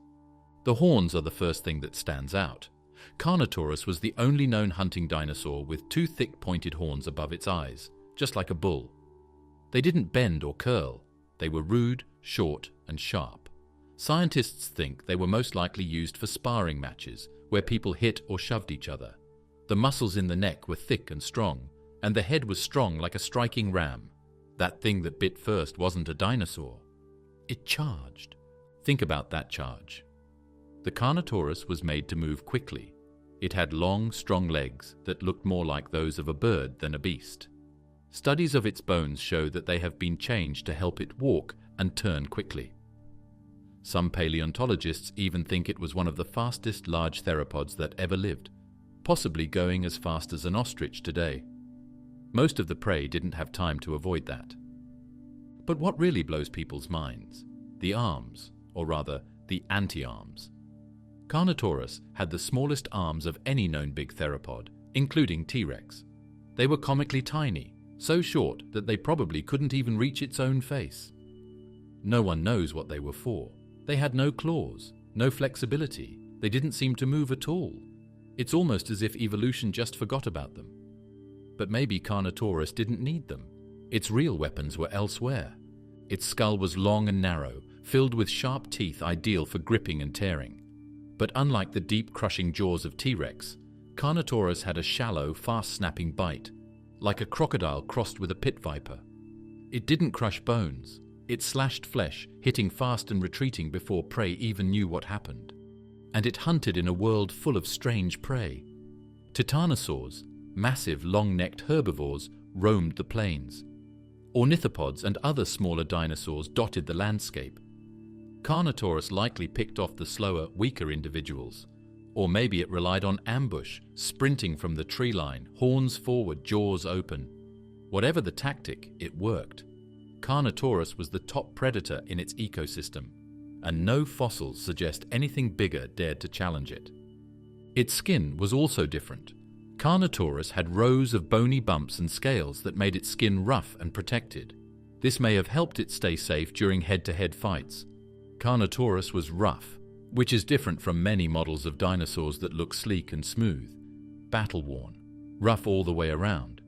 The horns are the first thing that stands out. Carnotaurus was the only known hunting dinosaur with two thick pointed horns above its eyes, just like a bull. They didn't bend or curl. They were rude, short, and sharp. Scientists think they were most likely used for sparring matches, where people hit or shoved each other. The muscles in the neck were thick and strong, and the head was strong like a striking ram. That thing that bit first wasn't a dinosaur. It charged. Think about that charge. The Carnotaurus was made to move quickly. It had long, strong legs that looked more like those of a bird than a beast. Studies of its bones show that they have been changed to help it walk and turn quickly. Some paleontologists even think it was one of the fastest large theropods that ever lived, possibly going as fast as an ostrich today. Most of the prey didn't have time to avoid that. But what really blows people's minds? The arms, or rather, the anti-arms. Carnotaurus had the smallest arms of any known big theropod, including T-Rex. They were comically tiny, so short that they probably couldn't even reach its own face. No one knows what they were for. They had no claws, no flexibility. They didn't seem to move at all. It's almost as if evolution just forgot about them. But maybe Carnotaurus didn't need them. Its real weapons were elsewhere. Its skull was long and narrow, filled with sharp teeth ideal for gripping and tearing. But unlike the deep, crushing jaws of T-Rex, Carnotaurus had a shallow, fast-snapping bite, like a crocodile crossed with a pit viper. It didn't crush bones. It slashed flesh, hitting fast and retreating before prey even knew what happened. And it hunted in a world full of strange prey. Titanosaurs, massive, long-necked herbivores, roamed the plains. Ornithopods and other smaller dinosaurs dotted the landscape. Carnotaurus likely picked off the slower, weaker individuals. Or maybe it relied on ambush, sprinting from the tree line, horns forward, jaws open. Whatever the tactic, it worked. Carnotaurus was the top predator in its ecosystem, and no fossils suggest anything bigger dared to challenge it. Its skin was also different. Carnotaurus had rows of bony bumps and scales that made its skin rough and protected. This may have helped it stay safe during head-to-head fights. Carnotaurus was rough, which is different from many models of dinosaurs that look sleek and smooth, battle-worn, rough all the way around.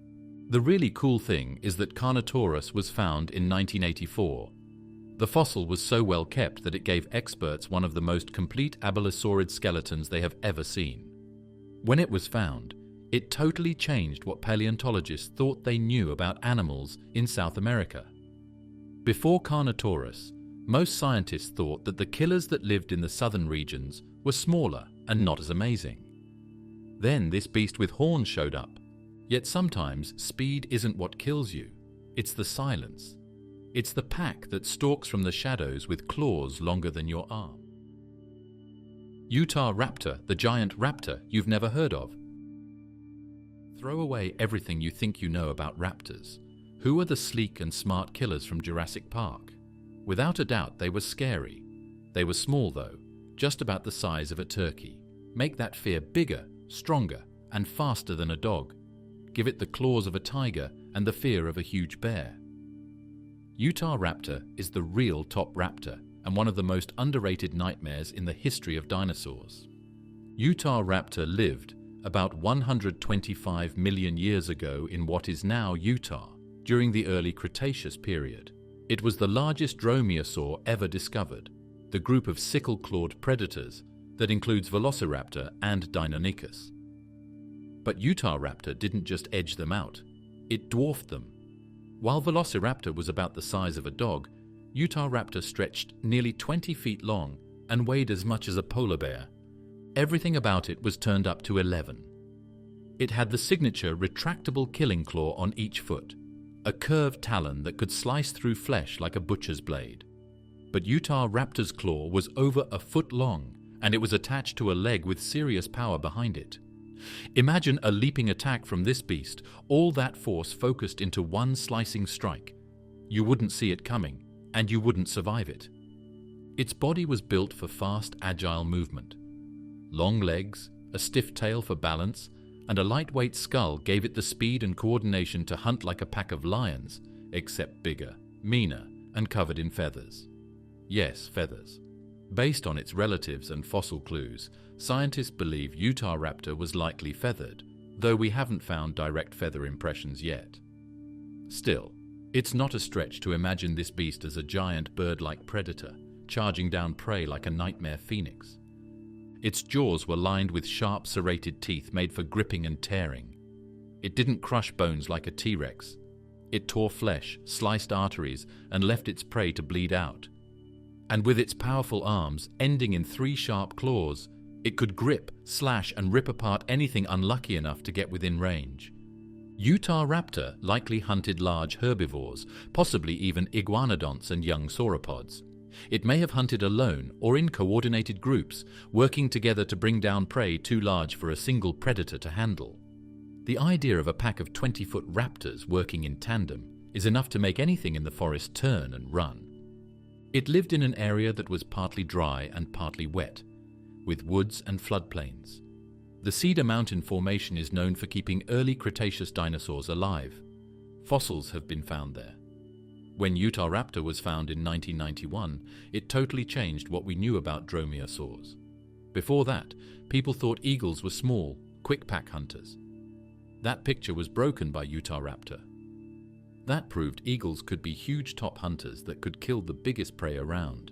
The really cool thing is that Carnotaurus was found in 1984. The fossil was so well kept that it gave experts one of the most complete abelisaurid skeletons they have ever seen. When it was found, it totally changed what paleontologists thought they knew about animals in South America. Before Carnotaurus, most scientists thought that the killers that lived in the southern regions were smaller and not as amazing. Then this beast with horns showed up. Yet sometimes speed isn't what kills you, it's the silence. It's the pack that stalks from the shadows with claws longer than your arm. Velociraptor, the giant raptor you've never heard of. Throw away everything you think you know about raptors. Who are the sleek and smart killers from Jurassic Park? Without a doubt, they were scary. They were small though, just about the size of a turkey. Make that fear bigger, stronger, and faster than a dog. Give it the claws of a tiger and the fear of a huge bear. Velociraptor is the real top raptor and one of the most underrated nightmares in the history of dinosaurs. Velociraptor lived about 125 million years ago in what is now Utah during the early Cretaceous period. It was the largest dromaeosaur ever discovered, the group of sickle-clawed predators that includes Velociraptor and Deinonychus. But Velociraptor didn't just edge them out, it dwarfed them. While Velociraptor was about the size of a dog, Velociraptor stretched nearly 20 feet long and weighed as much as a polar bear. Everything about it was turned up to 11. It had the signature retractable killing claw on each foot, a curved talon that could slice through flesh like a butcher's blade. But Utahraptor's claw was over a foot long, and it was attached to a leg with serious power behind it. Imagine a leaping attack from this beast, all that force focused into one slicing strike. You wouldn't see it coming, and you wouldn't survive it. Its body was built for fast, agile movement. Long legs, a stiff tail for balance, and a lightweight skull gave it the speed and coordination to hunt like a pack of lions, except bigger, meaner, and covered in feathers. Yes, feathers. Based on its relatives and fossil clues, scientists believe Utahraptor was likely feathered, though we haven't found direct feather impressions yet. Still, it's not a stretch to imagine this beast as a giant bird-like predator, charging down prey like a nightmare phoenix. Its jaws were lined with sharp serrated teeth made for gripping and tearing. It didn't crush bones like a T-Rex. It tore flesh, sliced arteries, and left its prey to bleed out. And with its powerful arms, ending in 3 sharp claws, it could grip, slash, and rip apart anything unlucky enough to get within range. Utahraptor likely hunted large herbivores, possibly even iguanodonts and young sauropods. It may have hunted alone or in coordinated groups, working together to bring down prey too large for a single predator to handle. The idea of a pack of 20-foot raptors working in tandem is enough to make anything in the forest turn and run. It lived in an area that was partly dry and partly wet, with woods and floodplains. The Cedar Mountain Formation is known for keeping early Cretaceous dinosaurs alive. Fossils have been found there. When Utahraptor was found in 1991, it totally changed what we knew about dromaeosaurs. Before that, people thought eagles were small, quick pack hunters. That picture was broken by Utahraptor. That proved eagles could be huge top hunters that could kill the biggest prey around.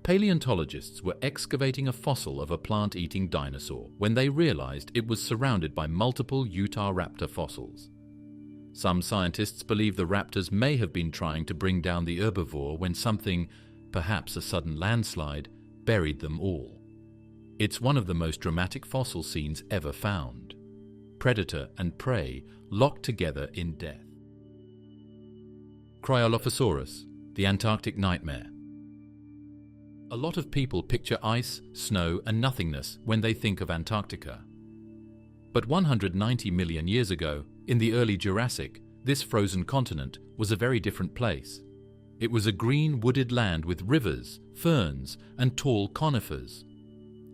Paleontologists were excavating a fossil of a plant-eating dinosaur when they realized it was surrounded by multiple Utahraptor fossils. Some scientists believe the raptors may have been trying to bring down the herbivore when something, perhaps a sudden landslide, buried them all. It's one of the most dramatic fossil scenes ever found. Predator and prey locked together in death. Cryolophosaurus, the Antarctic nightmare. A lot of people picture ice, snow, and nothingness when they think of Antarctica. But 190 million years ago, in the early Jurassic, this frozen continent was a very different place. It was a green wooded land with rivers, ferns, and tall conifers.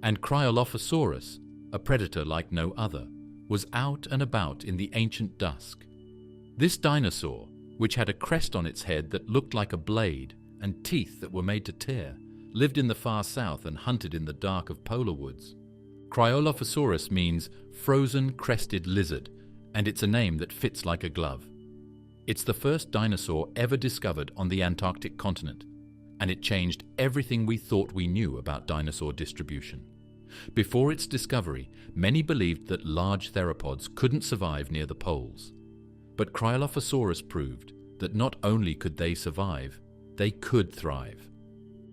And Cryolophosaurus, a predator like no other, was out and about in the ancient dusk. This dinosaur, which had a crest on its head that looked like a blade and teeth that were made to tear, lived in the far south and hunted in the dark of polar woods. Cryolophosaurus means frozen crested lizard, and it's a name that fits like a glove. It's the first dinosaur ever discovered on the Antarctic continent, and it changed everything we thought we knew about dinosaur distribution. Before its discovery, many believed that large theropods couldn't survive near the poles. But Cryolophosaurus proved that not only could they survive, they could thrive.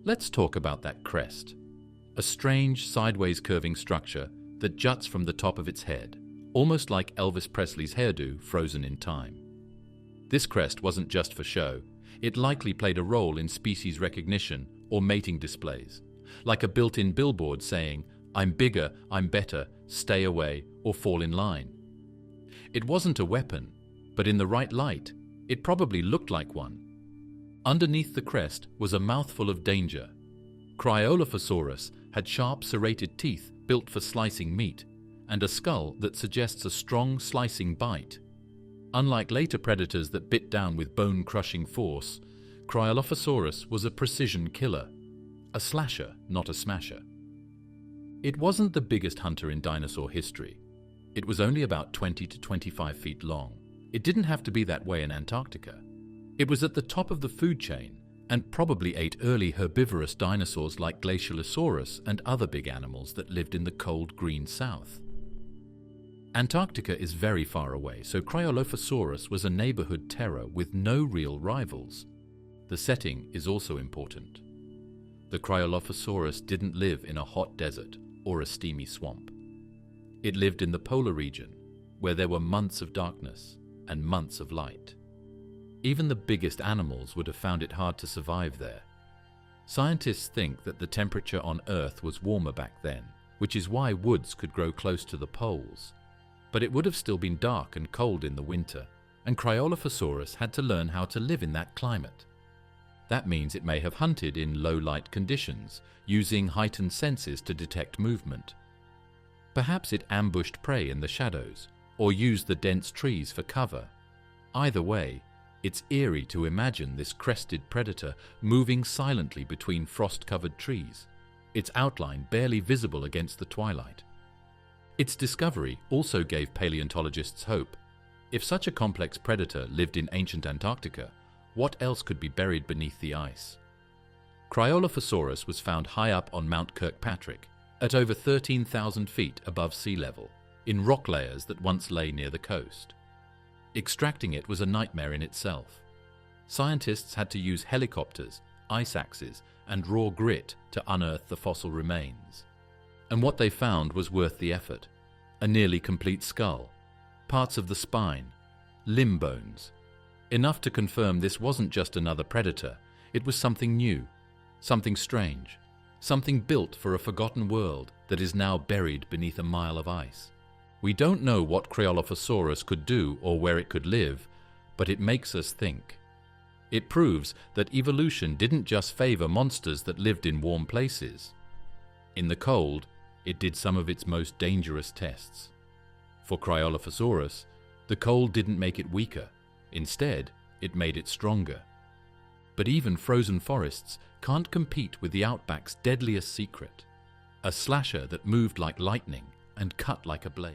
Let's talk about that crest. A strange, sideways curving structure that juts from the top of its head, almost like Elvis Presley's hairdo frozen in time. This crest wasn't just for show. It likely played a role in species recognition or mating displays, like a built-in billboard saying, "I'm bigger, I'm better, stay away, or fall in line." It wasn't a weapon, but in the right light, it probably looked like one. Underneath the crest was a mouthful of danger. Cryolophosaurus had sharp serrated teeth built for slicing meat, and a skull that suggests a strong slicing bite. Unlike later predators that bit down with bone-crushing force, Cryolophosaurus was a precision killer, a slasher, not a smasher. It wasn't the biggest hunter in dinosaur history. It was only about 20 to 25 feet long. It didn't have to be that way in Antarctica. It was at the top of the food chain and probably ate early herbivorous dinosaurs like Glacialosaurus and other big animals that lived in the cold green south. Antarctica is very far away, so Cryolophosaurus was a neighborhood terror with no real rivals. The setting is also important. The Cryolophosaurus didn't live in a hot desert or a steamy swamp. It lived in the polar region, where there were months of darkness and months of light. Even the biggest animals would have found it hard to survive there. Scientists think that the temperature on Earth was warmer back then, which is why woods could grow close to the poles. But it would have still been dark and cold in the winter, and Cryolophosaurus had to learn how to live in that climate. That means it may have hunted in low-light conditions, using heightened senses to detect movement. Perhaps it ambushed prey in the shadows, or used the dense trees for cover. Either way, it's eerie to imagine this crested predator moving silently between frost-covered trees, its outline barely visible against the twilight. Its discovery also gave paleontologists hope. If such a complex predator lived in ancient Antarctica, what else could be buried beneath the ice? Cryolophosaurus was found high up on Mount Kirkpatrick, at over 13,000 feet above sea level, in rock layers that once lay near the coast. Extracting it was a nightmare in itself. Scientists had to use helicopters, ice axes, and raw grit to unearth the fossil remains. And what they found was worth the effort. A nearly complete skull, parts of the spine, limb bones. Enough to confirm this wasn't just another predator, it was something new, something strange, something built for a forgotten world that is now buried beneath a mile of ice. We don't know what Cryolophosaurus could do or where it could live, but it makes us think. It proves that evolution didn't just favor monsters that lived in warm places. In the cold, it did some of its most dangerous tests. For Cryolophosaurus, the cold didn't make it weaker. Instead, it made it stronger. But even frozen forests can't compete with the outback's deadliest secret, a slasher that moved like lightning and cut like a blade.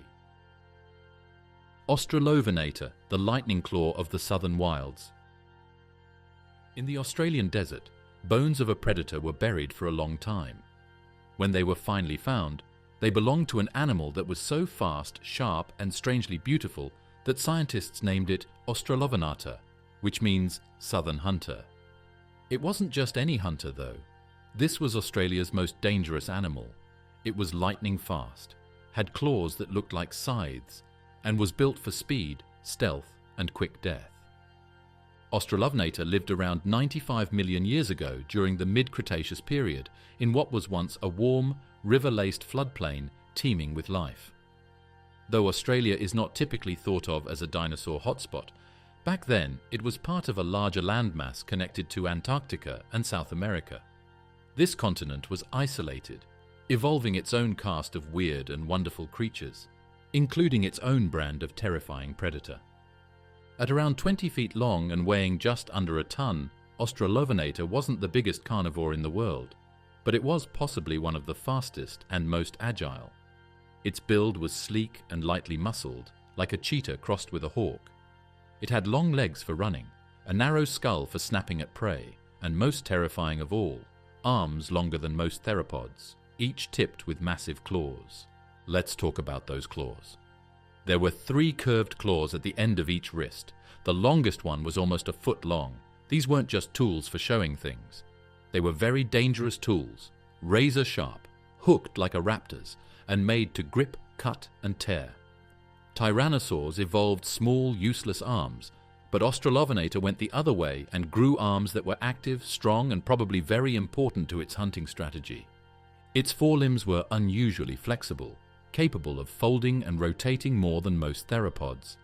Australovenator, the lightning claw of the southern wilds. In the Australian desert, bones of a predator were buried for a long time. When they were finally found, they belonged to an animal that was so fast, sharp, and strangely beautiful that scientists named it Australovenator, which means southern hunter. It wasn't just any hunter, though. This was Australia's most dangerous animal. It was lightning fast, had claws that looked like scythes, and was built for speed, stealth, and quick death. Australovenator lived around 95 million years ago during the mid-Cretaceous period in what was once a warm, river-laced floodplain teeming with life. Though Australia is not typically thought of as a dinosaur hotspot, back then it was part of a larger landmass connected to Antarctica and South America. This continent was isolated, evolving its own cast of weird and wonderful creatures, including its own brand of terrifying predator. At around 20 feet long and weighing just under a ton, Australovenator wasn't the biggest carnivore in the world, but it was possibly one of the fastest and most agile. Its build was sleek and lightly muscled, like a cheetah crossed with a hawk. It had long legs for running, a narrow skull for snapping at prey, and most terrifying of all, arms longer than most theropods, each tipped with massive claws. Let's talk about those claws. There were 3 curved claws at the end of each wrist. The longest one was almost a foot long. These weren't just tools for showing things. They were very dangerous tools, razor sharp, hooked like a raptor's, and made to grip, cut, and tear. Tyrannosaurs evolved small, useless arms, but Australovenator went the other way and grew arms that were active, strong, and probably very important to its hunting strategy. Its forelimbs were unusually flexible, capable of folding and rotating more than most theropods.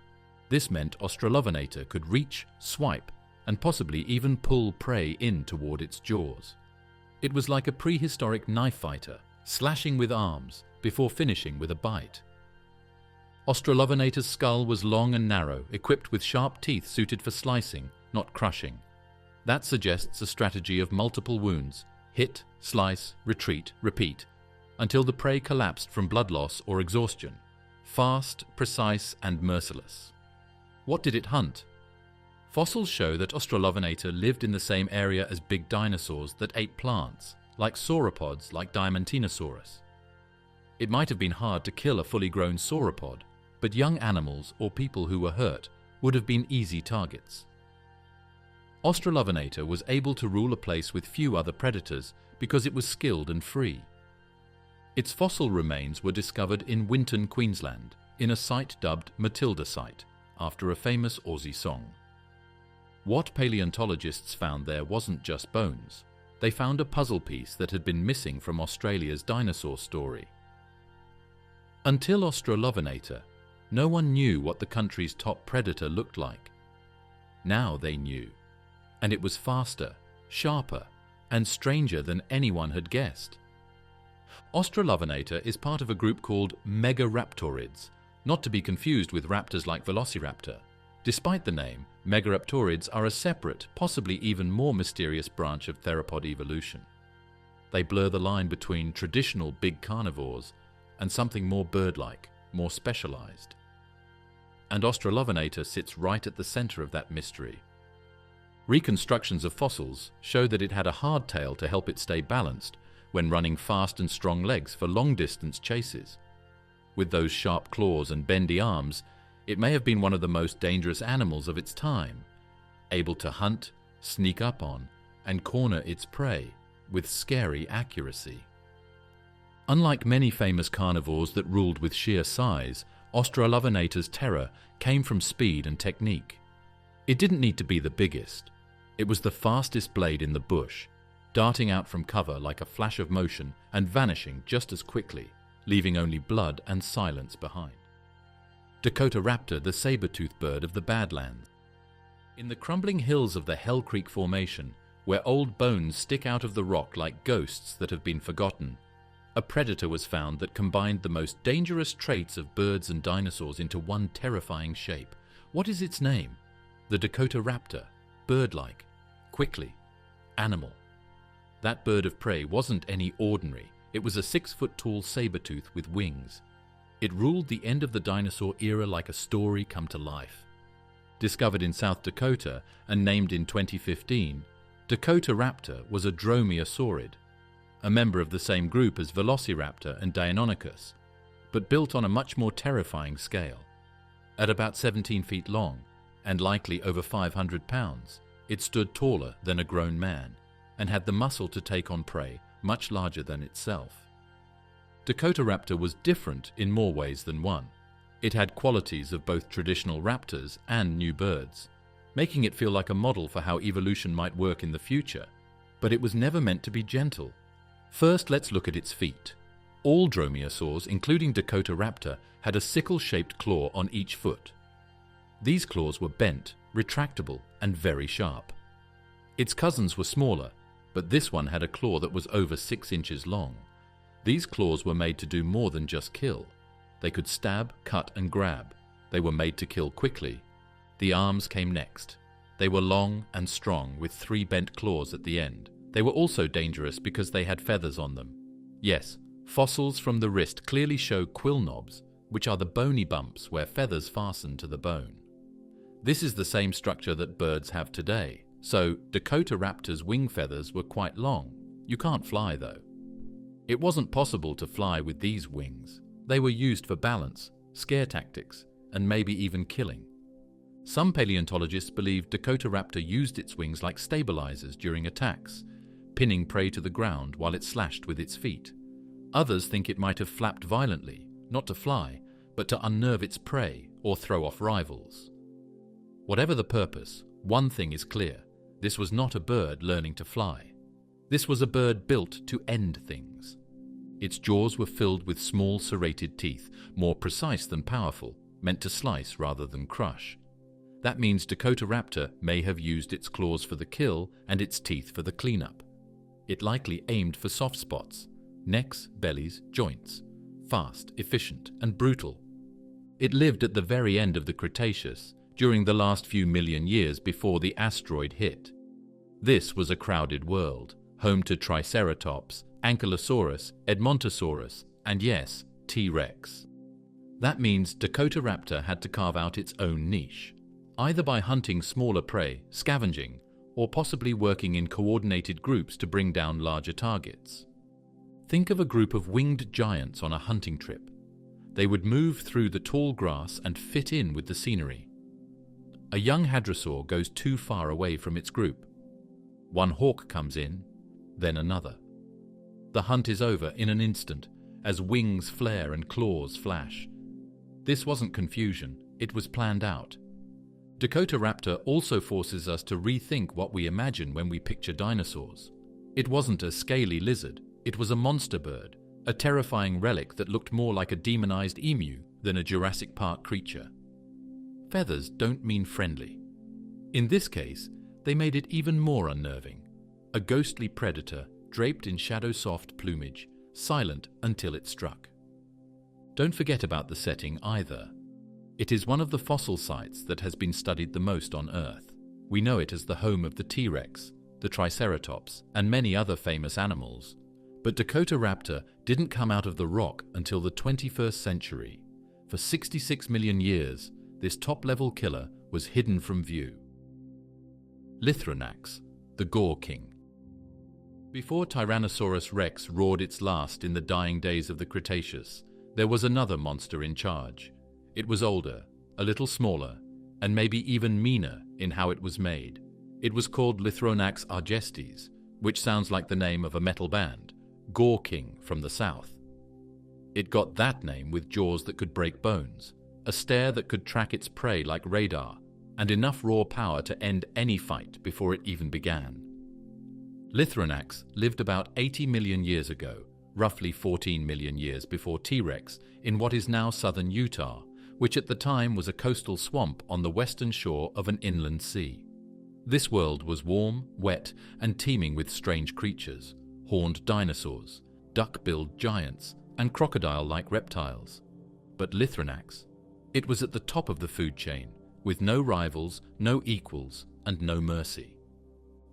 This meant Australovenator could reach, swipe, and possibly even pull prey in toward its jaws. It was like a prehistoric knife fighter, slashing with arms before finishing with a bite. Australovenator's skull was long and narrow, equipped with sharp teeth suited for slicing, not crushing. That suggests a strategy of multiple wounds: hit, slice, retreat, repeat, until the prey collapsed from blood loss or exhaustion. Fast, precise, and merciless. What did it hunt? Fossils show that Australovenator lived in the same area as big dinosaurs that ate plants, like sauropods like Diamantinosaurus. It might have been hard to kill a fully grown sauropod, but young animals or people who were hurt would have been easy targets. Australovenator was able to rule a place with few other predators because it was skilled and free. Its fossil remains were discovered in Winton, Queensland, in a site dubbed Matilda Site, after a famous Aussie song. What paleontologists found there wasn't just bones. They found a puzzle piece that had been missing from Australia's dinosaur story. Until Australovenator, no one knew what the country's top predator looked like. Now they knew, and it was faster, sharper, and stranger than anyone had guessed. Australovenator is part of a group called Megaraptorids, not to be confused with raptors like Velociraptor. Despite the name, Megaraptorids are a separate, possibly even more mysterious branch of theropod evolution. They blur the line between traditional big carnivores and something more bird-like, more specialized. And Australovenator sits right at the center of that mystery. Reconstructions of fossils show that it had a hard tail to help it stay balanced when running fast and strong legs for long-distance chases. With those sharp claws and bendy arms, it may have been one of the most dangerous animals of its time, able to hunt, sneak up on, and corner its prey with scary accuracy. Unlike many famous carnivores that ruled with sheer size, Australovenator's terror came from speed and technique. It didn't need to be the biggest. It was the fastest blade in the bush, darting out from cover like a flash of motion and vanishing just as quickly, leaving only blood and silence behind. Dakotaraptor, the saber-toothed bird of the Badlands. In the crumbling hills of the Hell Creek Formation, where old bones stick out of the rock like ghosts that have been forgotten, a predator was found that combined the most dangerous traits of birds and dinosaurs into one terrifying shape. What is its name? The Dakotaraptor. Bird-like, quickly, animal. That bird of prey wasn't any ordinary. It was a 6-foot-tall saber-tooth with wings. It ruled the end of the dinosaur era like a story come to life. Discovered in South Dakota and named in 2015, Dakotaraptor was a dromaeosaurid, a member of the same group as Velociraptor and Deinonychus, but built on a much more terrifying scale. At about 17 feet long, and likely over 500 pounds, it stood taller than a grown man, and had the muscle to take on prey much larger than itself. Dakotaraptor was different in more ways than one. It had qualities of both traditional raptors and new birds, making it feel like a model for how evolution might work in the future. But it was never meant to be gentle. First, let's look at its feet. All dromaeosaurs, including Dakotaraptor, had a sickle-shaped claw on each foot. These claws were bent, retractable, and very sharp. Its cousins were smaller, but this one had a claw that was over 6 inches long. These claws were made to do more than just kill. They could stab, cut, and grab. They were made to kill quickly. The arms came next. They were long and strong, with 3 bent claws at the end. They were also dangerous because they had feathers on them. Yes, fossils from the wrist clearly show quill knobs, which are the bony bumps where feathers fasten to the bone. This is the same structure that birds have today, so Dakotaraptor's wing feathers were quite long. You can't fly, though. It wasn't possible to fly with these wings. They were used for balance, scare tactics, and maybe even killing. Some paleontologists believe Dakotaraptor used its wings like stabilizers during attacks, pinning prey to the ground while it slashed with its feet. Others think it might have flapped violently, not to fly, but to unnerve its prey or throw off rivals. Whatever the purpose, one thing is clear. This was not a bird learning to fly. This was a bird built to end things. Its jaws were filled with small serrated teeth, more precise than powerful, meant to slice rather than crush. That means Dakotaraptor may have used its claws for the kill and its teeth for the cleanup. It likely aimed for soft spots, necks, bellies, joints. Fast, efficient, and brutal. It lived at the very end of the Cretaceous, during the last few million years before the asteroid hit. This was a crowded world, home to Triceratops, Ankylosaurus, Edmontosaurus, and yes, T-Rex. That means Dakotaraptor had to carve out its own niche, either by hunting smaller prey, scavenging, or possibly working in coordinated groups to bring down larger targets. Think of a group of winged giants on a hunting trip. They would move through the tall grass and fit in with the scenery. a young hadrosaur goes too far away from its group. One hawk comes in, then another. The hunt is over in an instant, as wings flare and claws flash. This wasn't confusion, it was planned out. Dakotaraptor also forces us to rethink what we imagine when we picture dinosaurs. It wasn't a scaly lizard, it was a monster bird, a terrifying relic that looked more like a demonized emu than a Jurassic Park creature. Feathers don't mean friendly. In this case, they made it even more unnerving. A ghostly predator draped in shadow-soft plumage, silent until it struck. Don't forget about the setting either. It is one of the fossil sites that has been studied the most on Earth. We know it as the home of the T-Rex, the Triceratops, and many other famous animals. But Dakotaraptor didn't come out of the rock until the 21st century. For 66 million years, this top-level killer was hidden from view. Lythronax, the Gore King. Before Tyrannosaurus rex roared its last in the dying days of the Cretaceous, there was another monster in charge. It was older, a little smaller, and maybe even meaner in how it was made. It was called Lythronax argestes, which sounds like the name of a metal band, Gore King from the south. It got that name with jaws that could break bones, a stare that could track its prey like radar, and enough raw power to end any fight before it even began. Lythronax lived about 80 million years ago, roughly 14 million years before T-Rex, in what is now southern Utah, which at the time was a coastal swamp on the western shore of an inland sea. This world was warm, wet, and teeming with strange creatures, horned dinosaurs, duck-billed giants, and crocodile-like reptiles. But Lythronax, it was at the top of the food chain, with no rivals, no equals, and no mercy.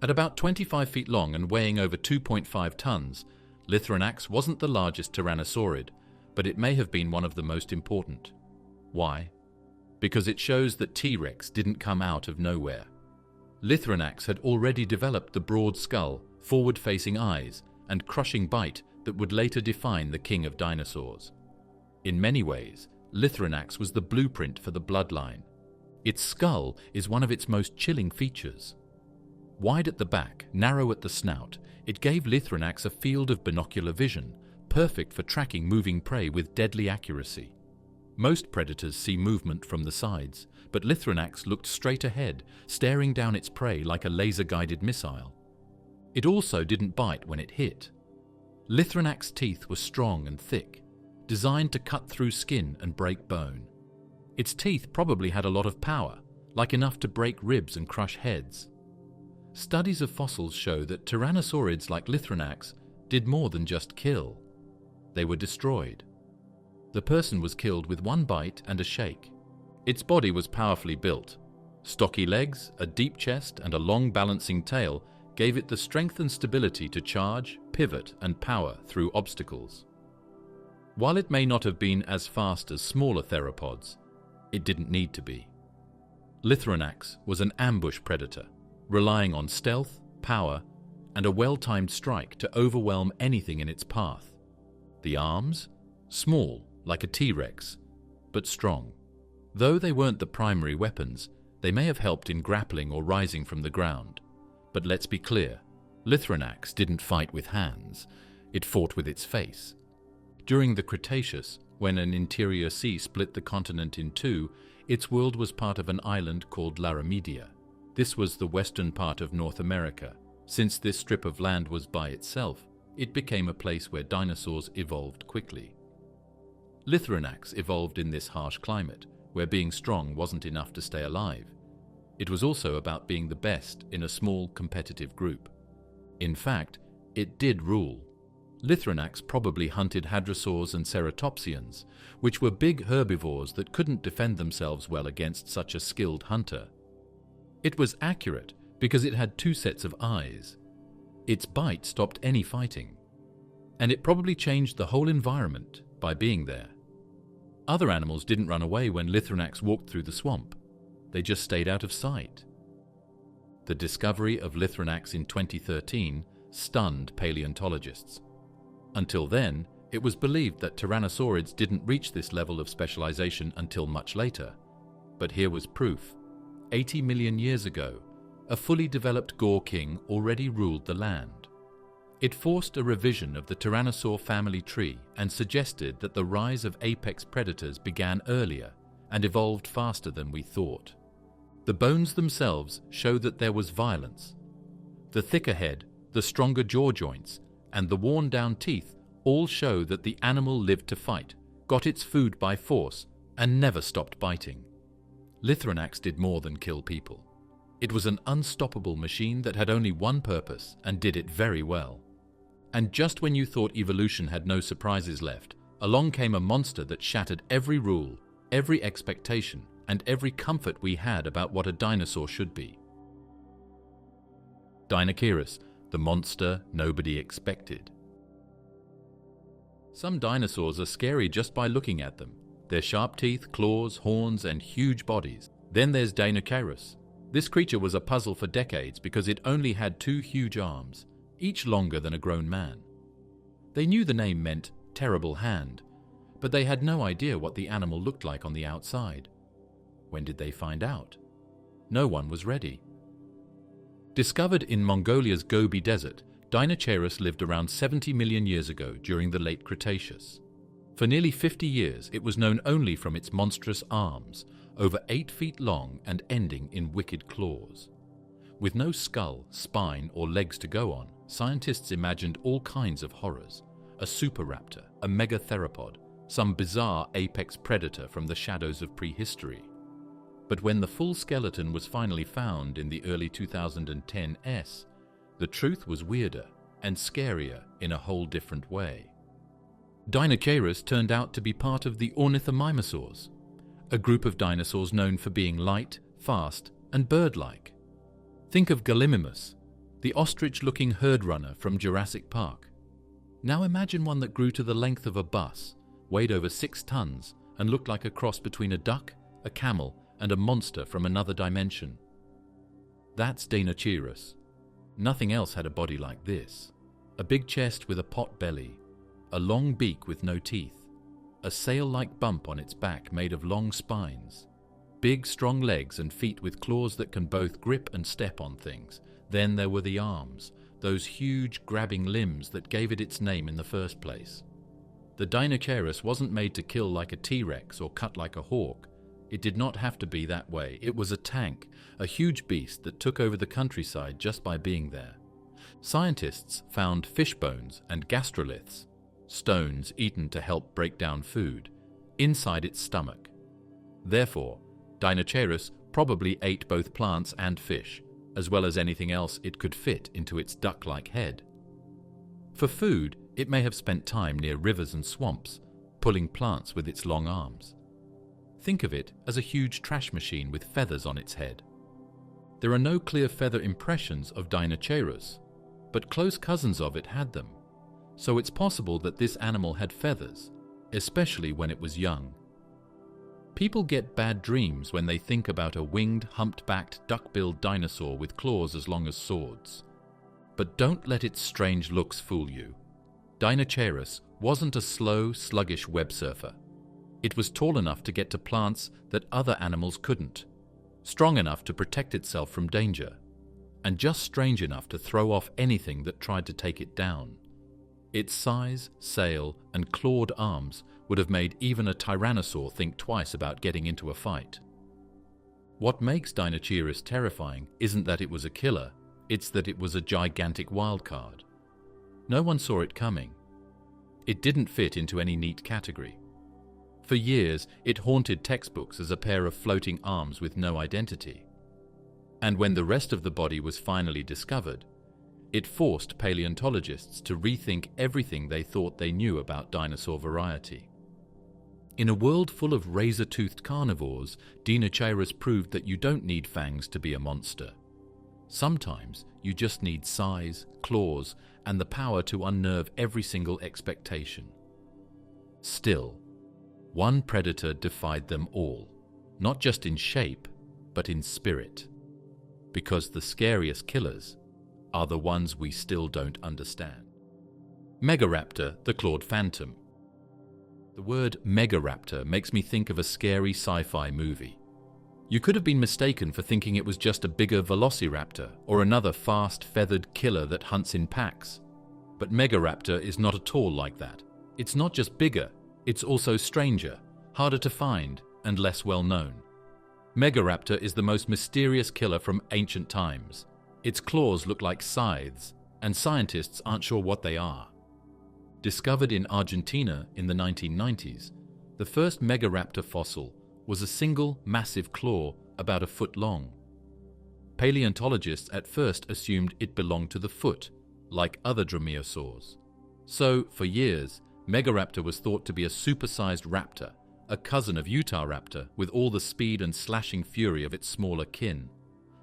At about 25 feet long and weighing over 2.5 tons, Lythronax wasn't the largest tyrannosaurid, but it may have been one of the most important. Why? Because it shows that T-Rex didn't come out of nowhere. Lythronax had already developed the broad skull, forward-facing eyes, and crushing bite that would later define the king of dinosaurs. In many ways, Lythronax was the blueprint for the bloodline. Its skull is one of its most chilling features. Wide at the back, narrow at the snout, it gave Lythronax a field of binocular vision, perfect for tracking moving prey with deadly accuracy. Most predators see movement from the sides, but Lythronax looked straight ahead, staring down its prey like a laser-guided missile. It also didn't bite when it hit. Lythronax's teeth were strong and thick, designed to cut through skin and break bone. Its teeth probably had a lot of power, like enough to break ribs and crush heads. Studies of fossils show that tyrannosaurids like Lythronax did more than just kill. They were destroyed. The person was killed with one bite and a shake. Its body was powerfully built. Stocky legs, a deep chest, and a long balancing tail gave it the strength and stability to charge, pivot, and power through obstacles. While it may not have been as fast as smaller theropods, it didn't need to be. Lythronax was an ambush predator, relying on stealth, power, and a well-timed strike to overwhelm anything in its path. The arms? Small, like a T-Rex, but strong. Though they weren't the primary weapons, they may have helped in grappling or rising from the ground. But let's be clear, Lythronax didn't fight with hands, it fought with its face. During the Cretaceous, when an interior sea split the continent in two, its world was part of an island called Laramedia. This was the western part of North America. Since this strip of land was by itself, it became a place where dinosaurs evolved quickly. Lythronax evolved in this harsh climate, where being strong wasn't enough to stay alive. It was also about being the best in a small competitive group. In fact, it did rule. Lythronax probably hunted hadrosaurs and ceratopsians, which were big herbivores that couldn't defend themselves well against such a skilled hunter. It was accurate because it had two sets of eyes. Its bite stopped any fighting, and it probably changed the whole environment by being there. Other animals didn't run away when Lythronax walked through the swamp. They just stayed out of sight. The discovery of Lythronax in 2013 stunned paleontologists. Until then, it was believed that tyrannosaurids didn't reach this level of specialization until much later. But here was proof. 80 million years ago, a fully developed Gore king already ruled the land. It forced a revision of the Tyrannosaur family tree and suggested that the rise of apex predators began earlier and evolved faster than we thought. The bones themselves show that there was violence. The thicker head, the stronger jaw joints, and the worn-down teeth all show that the animal lived to fight, got its food by force, and never stopped biting. Lithranax did more than kill people. It was an unstoppable machine that had only one purpose and did it very well. And just when you thought evolution had no surprises left, along came a monster that shattered every rule, every expectation, and every comfort we had about what a dinosaur should be. Dinosaurs, the monster nobody expected. Some dinosaurs are scary just by looking at them. Their sharp teeth, claws, horns, and huge bodies. Then there's Dinosaurs. This creature was a puzzle for decades because it only had 2 huge arms, each longer than a grown man. They knew the name meant terrible hand, but they had no idea what the animal looked like on the outside. When did they find out? No one was ready. Discovered in Mongolia's Gobi Desert, Dinosaurs lived around 70 million years ago during the late Cretaceous. For nearly 50 years, it was known only from its monstrous arms, over 8 feet long and ending in wicked claws. With no skull, spine, or legs to go on, scientists imagined all kinds of horrors. A superraptor, a megatheropod, some bizarre apex predator from the shadows of prehistory. But when the full skeleton was finally found in the early 2010s, the truth was weirder and scarier in a whole different way. Dinosaurs turned out to be part of the ornithomimosaurs, a group of dinosaurs known for being light, fast, and bird-like. Think of Gallimimus, the ostrich-looking herd runner from Jurassic Park. Now imagine one that grew to the length of a bus, weighed over 6 tons, and looked like a cross between a duck, a camel, and a monster from another dimension. That's Dinosaurs. Nothing else had a body like this. A big chest with a pot belly, a long beak with no teeth, a sail-like bump on its back made of long spines, big strong legs and feet with claws that can both grip and step on things. Then there were the arms, those huge grabbing limbs that gave it its name in the first place. The Dinosaurus wasn't made to kill like a T-Rex or cut like a hawk. It did not have to be that way. It was a tank, a huge beast that took over the countryside just by being there. Scientists found fish bones and gastroliths, stones eaten to help break down food, inside its stomach. Therefore, Dinosaurus probably ate both plants and fish, as well as anything else it could fit into its duck-like head. For food, it may have spent time near rivers and swamps, pulling plants with its long arms. Think of it as a huge trash machine with feathers on its head. There are no clear feather impressions of Dinosaurus, but close cousins of it had them, so it's possible that this animal had feathers, especially when it was young. People get bad dreams when they think about a winged, humped-backed, duck-billed dinosaur with claws as long as swords. But don't let its strange looks fool you. Dinosaurus wasn't a slow, sluggish web surfer. It was tall enough to get to plants that other animals couldn't, strong enough to protect itself from danger, and just strange enough to throw off anything that tried to take it down. Its size, sail, and clawed arms would have made even a tyrannosaur think twice about getting into a fight. What makes Dinosaurus terrifying isn't that it was a killer, it's that it was a gigantic wildcard. No one saw it coming. It didn't fit into any neat category. For years, it haunted textbooks as a pair of floating arms with no identity. And when the rest of the body was finally discovered, it forced paleontologists to rethink everything they thought they knew about dinosaur variety. In a world full of razor-toothed carnivores, Dinosaurus proved that you don't need fangs to be a monster. Sometimes you just need size, claws, and the power to unnerve every single expectation. Still, one predator defied them all, not just in shape, but in spirit. Because the scariest killers are the ones we still don't understand. Megaraptor, the clawed phantom. The word Megaraptor makes me think of a scary sci-fi movie. You could have been mistaken for thinking it was just a bigger Velociraptor or another fast, feathered killer that hunts in packs. But Megaraptor is not at all like that. It's not just bigger, it's also stranger, harder to find, and less well known. Megaraptor is the most mysterious killer from ancient times. Its claws look like scythes, and scientists aren't sure what they are. Discovered in Argentina in the 1990s, the first Megaraptor fossil was a single massive claw about a foot long. Paleontologists at first assumed it belonged to the foot, like other dromaeosaurs. So, for years, Megaraptor was thought to be a supersized raptor, a cousin of Utahraptor with all the speed and slashing fury of its smaller kin.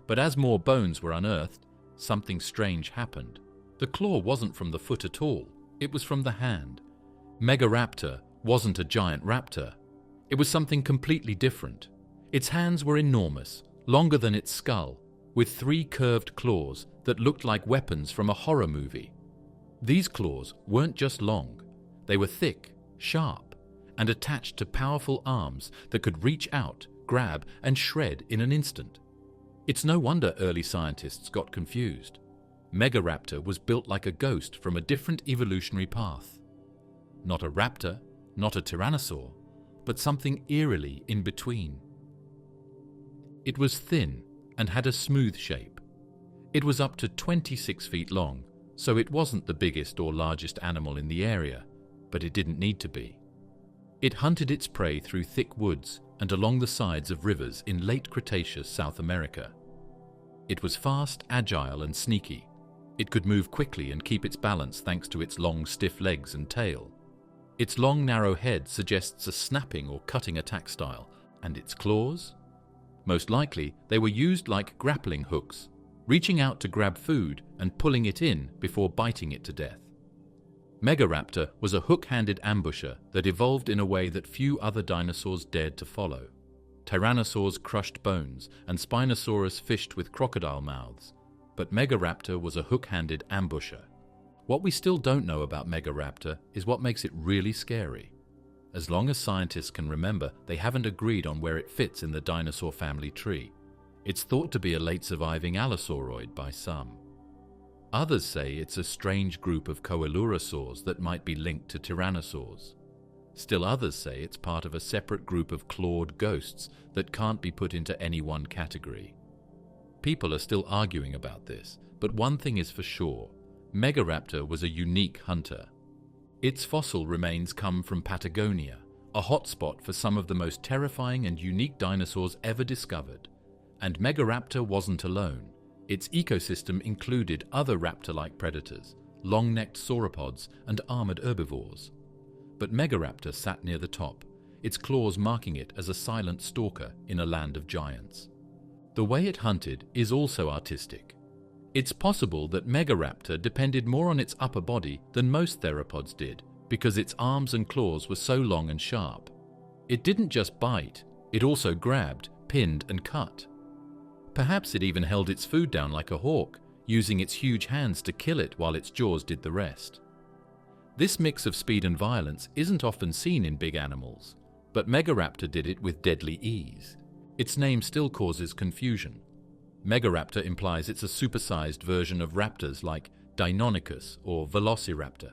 But as more bones were unearthed, something strange happened. The claw wasn't from the foot at all, it was from the hand. Megaraptor wasn't a giant raptor. It was something completely different. Its hands were enormous, longer than its skull, with 3 curved claws that looked like weapons from a horror movie. These claws weren't just long, they were thick, sharp, and attached to powerful arms that could reach out, grab, and shred in an instant. It's no wonder early scientists got confused. Megaraptor was built like a ghost from a different evolutionary path. Not a raptor, not a tyrannosaur, but something eerily in between. It was thin and had a smooth shape. It was up to 26 feet long, so it wasn't the biggest or largest animal in the area, but it didn't need to be. It hunted its prey through thick woods and along the sides of rivers in late Cretaceous South America. It was fast, agile, and sneaky. It could move quickly and keep its balance thanks to its long, stiff legs and tail. Its long, narrow head suggests a snapping or cutting attack style, and its claws? Most likely, they were used like grappling hooks, reaching out to grab food and pulling it in before biting it to death. Megaraptor was a hook-handed ambusher that evolved in a way that few other dinosaurs dared to follow. Tyrannosaurs crushed bones, and Spinosaurus fished with crocodile mouths, but Megaraptor was a hook-handed ambusher. What we still don't know about Megaraptor is what makes it really scary. As long as scientists can remember, they haven't agreed on where it fits in the dinosaur family tree. It's thought to be a late-surviving allosauroid by some. Others say it's a strange group of coelurosaurs that might be linked to tyrannosaurs. Still others say it's part of a separate group of clawed ghosts that can't be put into any one category. People are still arguing about this, but one thing is for sure. Megaraptor was a unique hunter. Its fossil remains come from Patagonia, a hotspot for some of the most terrifying and unique dinosaurs ever discovered. And Megaraptor wasn't alone. Its ecosystem included other raptor-like predators, long-necked sauropods, and armored herbivores. But Megaraptor sat near the top, its claws marking it as a silent stalker in a land of giants. The way it hunted is also artistic. It's possible that Megaraptor depended more on its upper body than most theropods did, because its arms and claws were so long and sharp. It didn't just bite, it also grabbed, pinned, and cut. Perhaps it even held its food down like a hawk, using its huge hands to kill it while its jaws did the rest. This mix of speed and violence isn't often seen in big animals, but Megaraptor did it with deadly ease. Its name still causes confusion. Megaraptor implies it's a supersized version of raptors like Deinonychus or Velociraptor,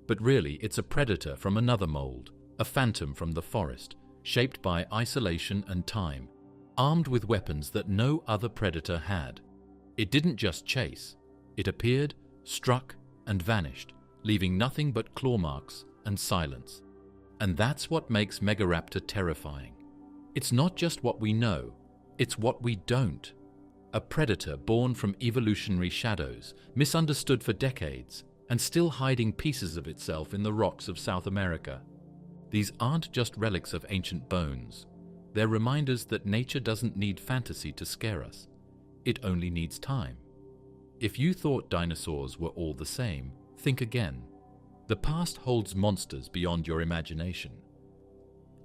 but really it's a predator from another mold, a phantom from the forest, shaped by isolation and time, armed with weapons that no other predator had. It didn't just chase, it appeared, struck, and vanished, leaving nothing but claw marks and silence. And that's what makes Megaraptor terrifying. It's not just what we know, it's what we don't. A predator born from evolutionary shadows, misunderstood for decades, and still hiding pieces of itself in the rocks of South America. These aren't just relics of ancient bones. They're reminders that nature doesn't need fantasy to scare us. It only needs time. If you thought dinosaurs were all the same, think again. The past holds monsters beyond your imagination.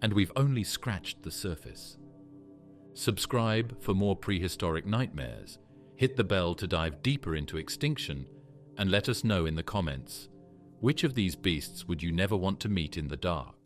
And we've only scratched the surface. Subscribe for more prehistoric nightmares, hit the bell to dive deeper into extinction, and let us know in the comments, which of these beasts would you never want to meet in the dark?